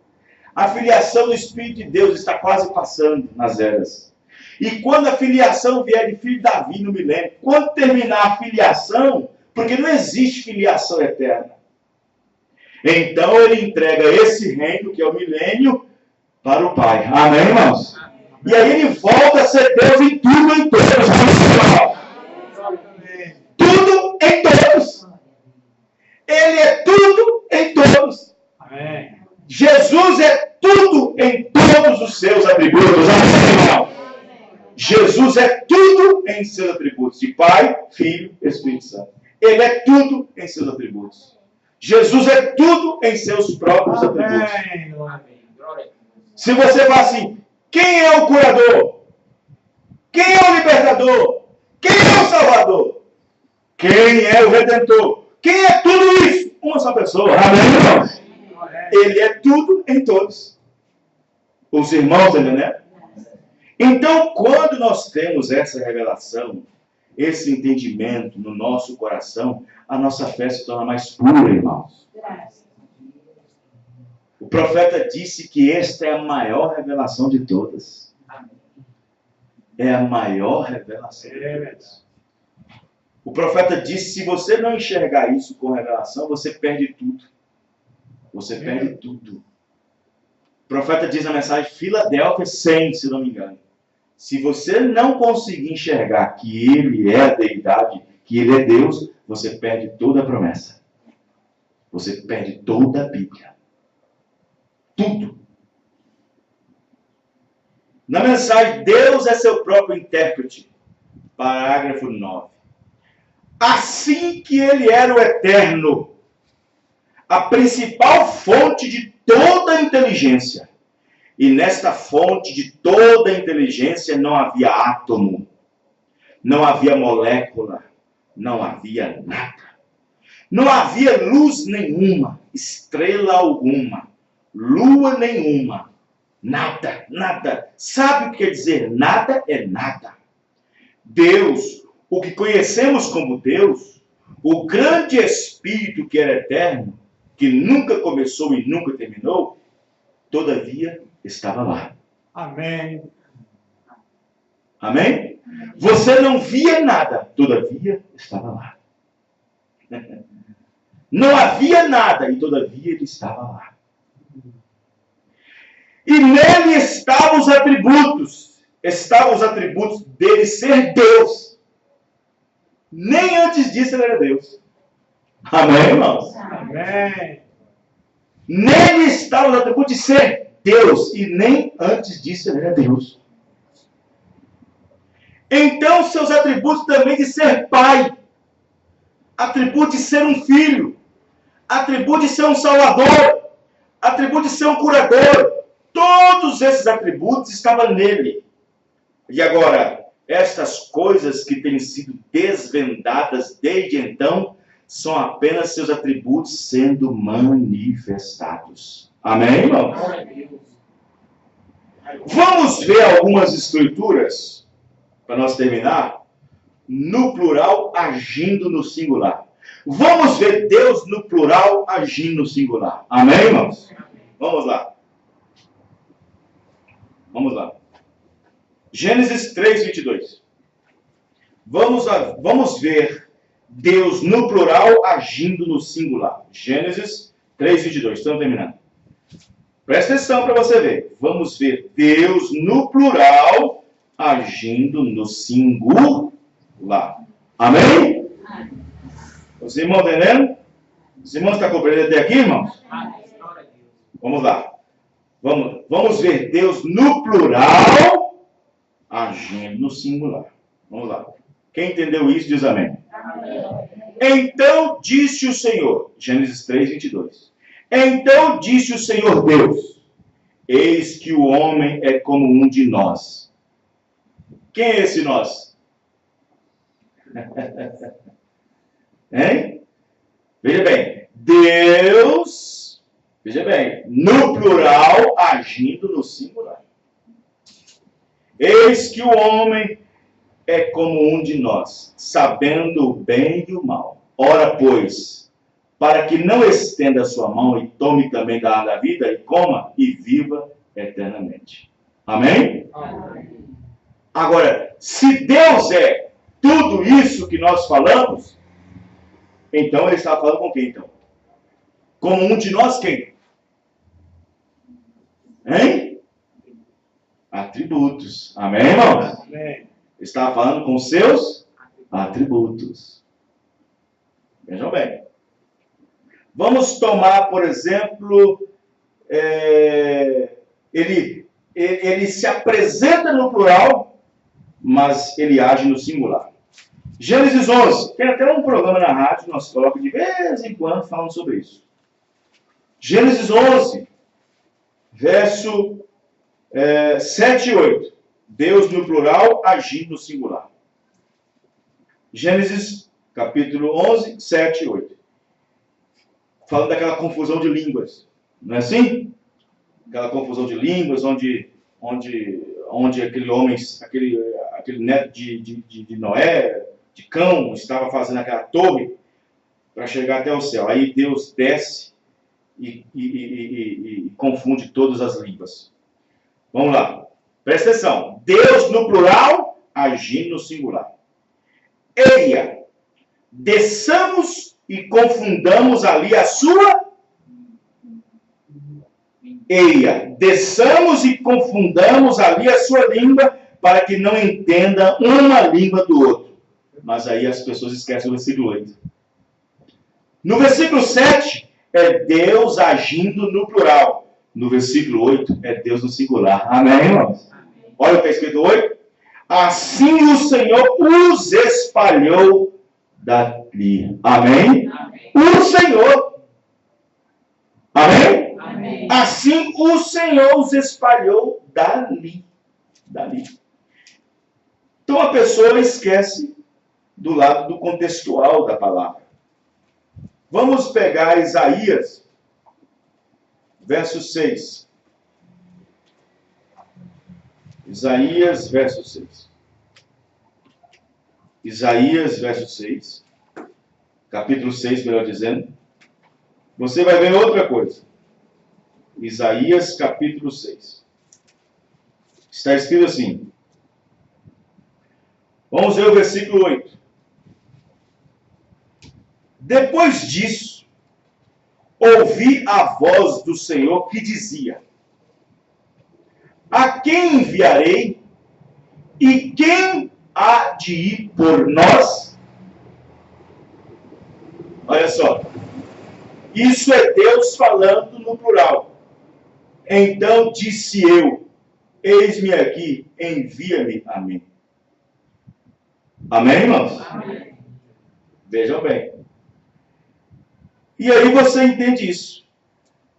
A filiação do Espírito de Deus está quase passando nas eras. E quando a filiação vier de filho de Davi no milênio, quando terminar a filiação, porque não existe filiação eterna, então ele entrega esse reino, que é o milênio, para o Pai. Amém, irmãos? E aí ele volta a ser Deus em tudo e em todos. Jesus é tudo em seus atributos, de Pai, Filho, Espírito Santo. Ele é tudo em seus atributos. Jesus é tudo em seus próprios atributos. Amém. Se você fala assim, quem é o curador? Quem é o libertador? Quem é o salvador? Quem é o redentor? Quem é tudo isso? Uma só pessoa. Amém, irmãos? Ele é tudo em todos. Os irmãos, né? Então, quando nós temos essa revelação, esse entendimento no nosso coração, a nossa fé se torna mais pura, irmãos. O profeta disse que esta é a maior revelação de todas. É a maior revelação de todas. O profeta disse, se você não enxergar isso com revelação, você perde tudo. Você perde tudo. O profeta diz na mensagem Filadélfia 100, se não me engano. Se você não conseguir enxergar que ele é a deidade, que ele é Deus, você perde toda a promessa. Você perde toda a Bíblia. Tudo. Na mensagem, Deus é seu próprio intérprete. Parágrafo 9. Assim que ele era o eterno, a principal fonte de toda a inteligência. E nesta fonte de toda a inteligência não havia átomo, não havia molécula, não havia nada. Não havia luz nenhuma, estrela alguma, lua nenhuma, nada, nada. Sabe o que quer dizer? Nada é nada. Deus, o que conhecemos como Deus, o grande Espírito que era eterno, que nunca começou e nunca terminou, todavia estava lá. Amém. Amém? Você não via nada, todavia estava lá. Não havia nada e todavia ele estava lá. E nele estavam os atributos dele ser Deus. Nem antes disso ele era Deus. Amém, irmãos? Amém. Nele estavam os atributos de ser Deus, e nem antes disso ele era Deus. Então, seus atributos também de ser pai, atributo de ser um filho, atributo de ser um salvador, atributo de ser um curador, todos esses atributos estavam nele. E agora, estas coisas que têm sido desvendadas desde então, são apenas seus atributos sendo manifestados. Amém, irmãos? Vamos ver algumas escrituras, para nós terminar, no plural agindo no singular. Vamos ver Deus no plural agindo no singular. Amém, irmãos? Vamos lá. Vamos lá. Gênesis 3, 22. Vamos ver Deus no plural agindo no singular. Gênesis 3, 22. Estamos terminando. Presta atenção para você ver. Vamos ver Deus no plural agindo no singular. Amém? Os irmãos entendendo? Os irmãos estão compreendendo até aqui, irmãos? Vamos lá. Vamos ver Deus no plural agindo no singular. Vamos lá. Quem entendeu isso diz amém. Então disse o Senhor, Gênesis 3, 22. Então disse o Senhor Deus, eis que o homem é como um de nós. Quem é esse nós? Hein? Veja bem, Deus, veja bem, no plural agindo no singular. Eis que o homem é como um de nós, sabendo o bem e o mal. Ora, pois, para que não estenda a sua mão e tome também da árvore da vida, e coma e viva eternamente. Amém? Amém. Agora, se Deus é tudo isso que nós falamos, então ele está falando com quem, então? Como um de nós, quem? Hein? Atributos. Amém, irmãos? Amém. Está falando com seus atributos. Vejam bem. Vamos tomar, por exemplo, ele se apresenta no plural mas ele age no singular. Gênesis 11. Tem até um programa na rádio, nós colocamos de vez em quando falando sobre isso. Gênesis 11, verso 7 e 8. Deus no plural, agindo no singular. Gênesis, capítulo 11, 7 e 8. Falando daquela confusão de línguas. Não é assim? Aquela confusão de línguas, onde aquele homem, aquele neto de Noé, de Cão, estava fazendo aquela torre para chegar até o céu. Aí Deus desce e confunde todas as línguas. Vamos lá. Presta atenção. Deus no plural, agindo no singular. Eia, desçamos e confundamos ali a sua... Eia, desçamos e confundamos ali a sua língua, para que não entenda uma língua do outro. Mas aí as pessoas esquecem o versículo 8. No versículo 7, é Deus agindo no plural. No versículo 8, é Deus no singular. Amém, irmãos? Olha o que está escrito 8. Assim o Senhor os espalhou dali. Amém? Amém. O Senhor. Amém? Amém? Assim o Senhor os espalhou dali. Então a pessoa esquece do lado do contextual da palavra. Vamos pegar Isaías, verso 6. Isaías, verso 6. Isaías, verso 6. Capítulo 6, melhor dizendo. Você vai ver outra coisa. Isaías, capítulo 6. Está escrito assim. Vamos ver o versículo 8. Depois disso, ouvi a voz do Senhor que dizia: a quem enviarei? E quem há de ir por nós? Olha só. Isso é Deus falando no plural. Então disse eu: eis-me aqui, envia-me a mim. Amém, irmãos? Amém. Vejam bem. E aí você entende isso.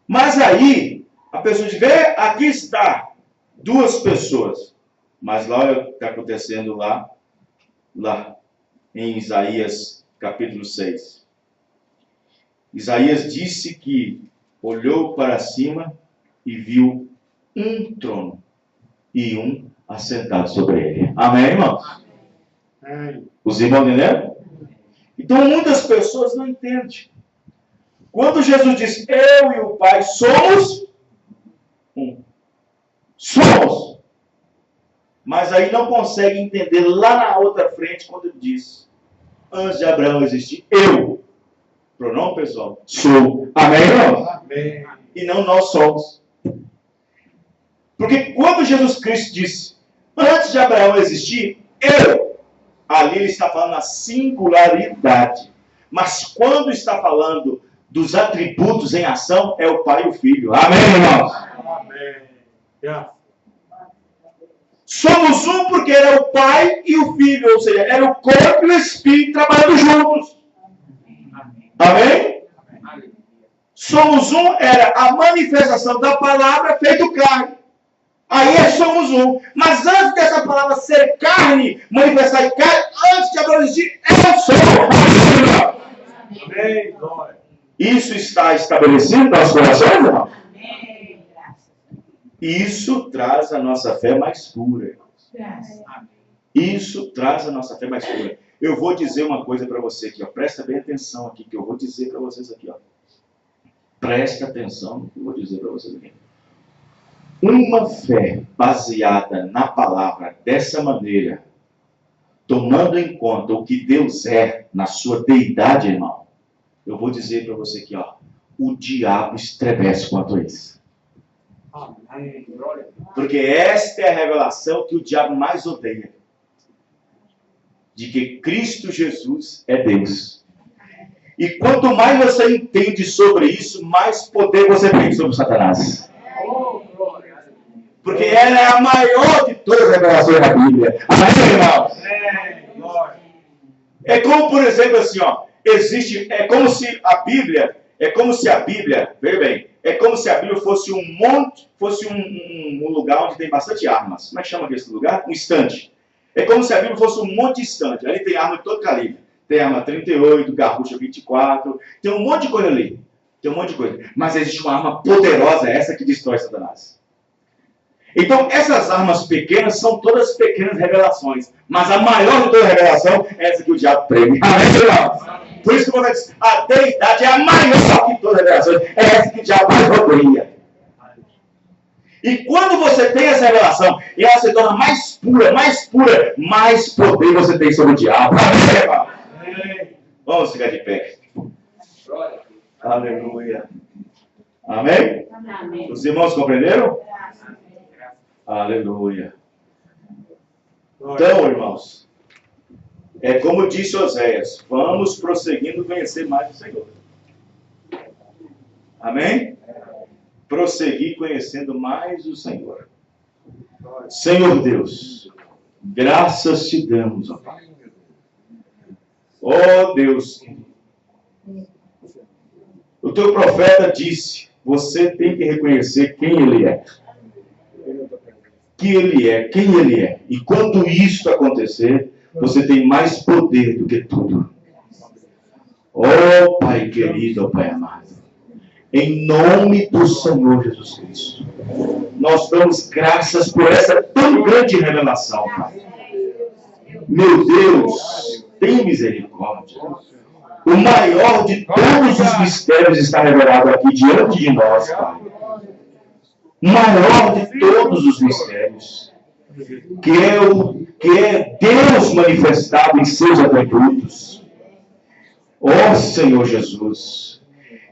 Mas aí, a pessoa diz: vê, aqui está duas pessoas. Mas lá olha o que está acontecendo lá em Isaías capítulo 6. Isaías disse que olhou para cima e viu um trono e um assentado sobre ele. Amém, irmãos? Amém. Os irmãos entenderam? Então muitas pessoas não entendem. Quando Jesus diz: eu e o Pai somos um. Somos. Mas aí não consegue entender lá na outra frente quando ele diz: antes de Abraão existir, eu. Pronome pessoal. Sou. Amém, irmão? Amém. E não nós somos. Porque quando Jesus Cristo disse: antes de Abraão existir, eu. Ali ele está falando na singularidade. Mas quando está falando dos atributos em ação, é o Pai e o Filho. Amém, irmãos? Amém. Yeah. Somos um porque era o Pai e o Filho, ou seja, era o corpo e o Espírito trabalhando juntos. Amém? Amém? Somos um era a manifestação da palavra feito carne. Aí somos um. Mas antes dessa palavra ser carne, manifestar em carne, antes de Abraão existir, eu sou. Amém. Isso está estabelecido nos nossos corações, irmão? Isso traz a nossa fé mais pura, irmãos. Isso traz a nossa fé mais pura. Eu vou dizer uma coisa para você aqui, ó. Presta bem atenção aqui, que eu vou dizer para vocês aqui, ó. Presta atenção no que eu vou dizer para vocês aqui. Uma fé baseada na palavra dessa maneira, tomando em conta o que Deus é na sua deidade, irmão, eu vou dizer para você aqui, ó. O diabo estremece quanto a isso. Porque esta é a revelação que o diabo mais odeia. De que Cristo Jesus é Deus. E quanto mais você entende sobre isso, mais poder você tem sobre Satanás. Porque ela é a maior de todas as revelações da Bíblia. Amém, irmãos? É como, por exemplo, assim, ó, é como se a Bíblia, veja bem, é como se a Bíblia fosse um monte, fosse um lugar onde tem bastante armas. Como é que chama esse lugar? Um estande. É como se a Bíblia fosse um monte de estande. Ali tem arma de todo calibre. Tem arma 38, garrucha 24, tem um monte de coisa ali. Tem um monte de coisa. Mas existe uma arma poderosa, essa que destrói Satanás. Então, essas armas pequenas são todas pequenas revelações. Mas a maior de toda revelação é essa que o diabo prega. Por isso que o profeta diz, a deidade é a maior que todas as revelações. É essa que o diabo mais odeia. E quando você tem essa revelação, e ela se torna mais pura, mais poder você tem sobre o diabo. Vamos ficar de pé. Aleluia. Amém? Amém. Os irmãos compreenderam? Aleluia. Então, irmãos, é como disse Oséias, vamos prosseguindo conhecer mais o Senhor. Amém? Prosseguir conhecendo mais o Senhor. Senhor Deus, graças te damos, ó Pai. Ó Deus, o teu profeta disse, você tem que reconhecer quem ele é. Que ele é, quem ele é. E quando isso acontecer, você tem mais poder do que tudo. Ó Pai querido, ó Pai amado. Em nome do Senhor Jesus Cristo, nós damos graças por essa tão grande revelação, Pai. Meu Deus, tem misericórdia. O maior de todos os mistérios está revelado aqui diante de nós, Pai. O maior de todos os mistérios, que é Deus manifestado em seus atributos. Ó Senhor Jesus.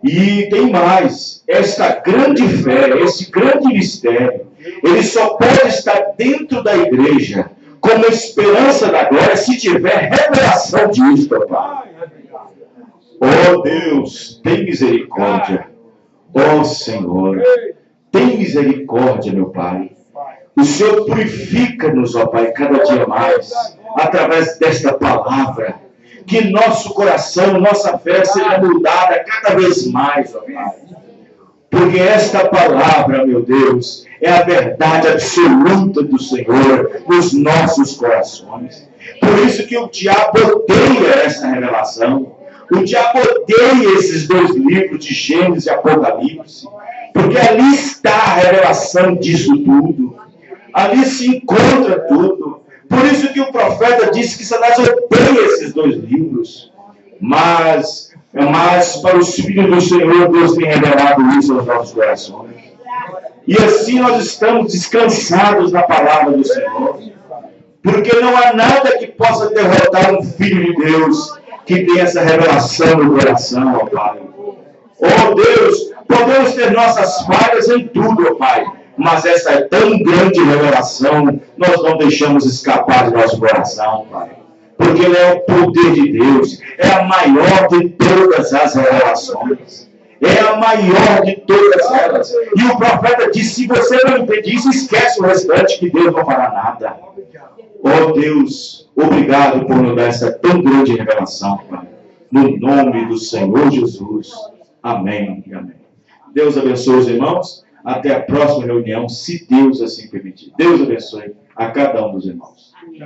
E tem mais, esta grande fé, esse grande mistério, ele só pode estar dentro da igreja como esperança da glória se tiver revelação disso, Pai. Oh Deus, tem misericórdia. Oh Senhor, tem misericórdia, meu Pai. O Senhor purifica-nos, ó Pai, cada dia mais, através desta palavra. Que nosso coração, nossa fé seja mudada cada vez mais, ó Pai. Porque esta palavra, meu Deus, é a verdade absoluta do Senhor nos nossos corações. Por isso que o diabo odeia essa revelação. O diabo odeia esses dois livros de Gênesis e Apocalipse. Porque ali está a revelação disso tudo. Ali se encontra tudo. Por isso que o profeta disse que Satanás odeia esses dois livros. Mas para os filhos do Senhor, Deus tem revelado isso aos nossos corações. E assim nós estamos descansados na palavra do Senhor. Porque não há nada que possa derrotar um filho de Deus que tem essa revelação no coração, ó Pai. Oh Deus, podemos ter nossas falhas em tudo, ó Pai. Mas essa é tão grande revelação, nós não deixamos escapar do nosso coração, Pai. Porque ela é o poder de Deus, é a maior de todas as revelações. É a maior de todas elas. E o profeta disse, se você não entende isso, esquece o restante, que Deus não fará nada. Oh Deus, obrigado por nos dar essa tão grande revelação, Pai. No nome do Senhor Jesus. Amém e amém. Deus abençoe os irmãos. Até a próxima reunião, se Deus assim permitir. Deus abençoe a cada um dos irmãos. Amém.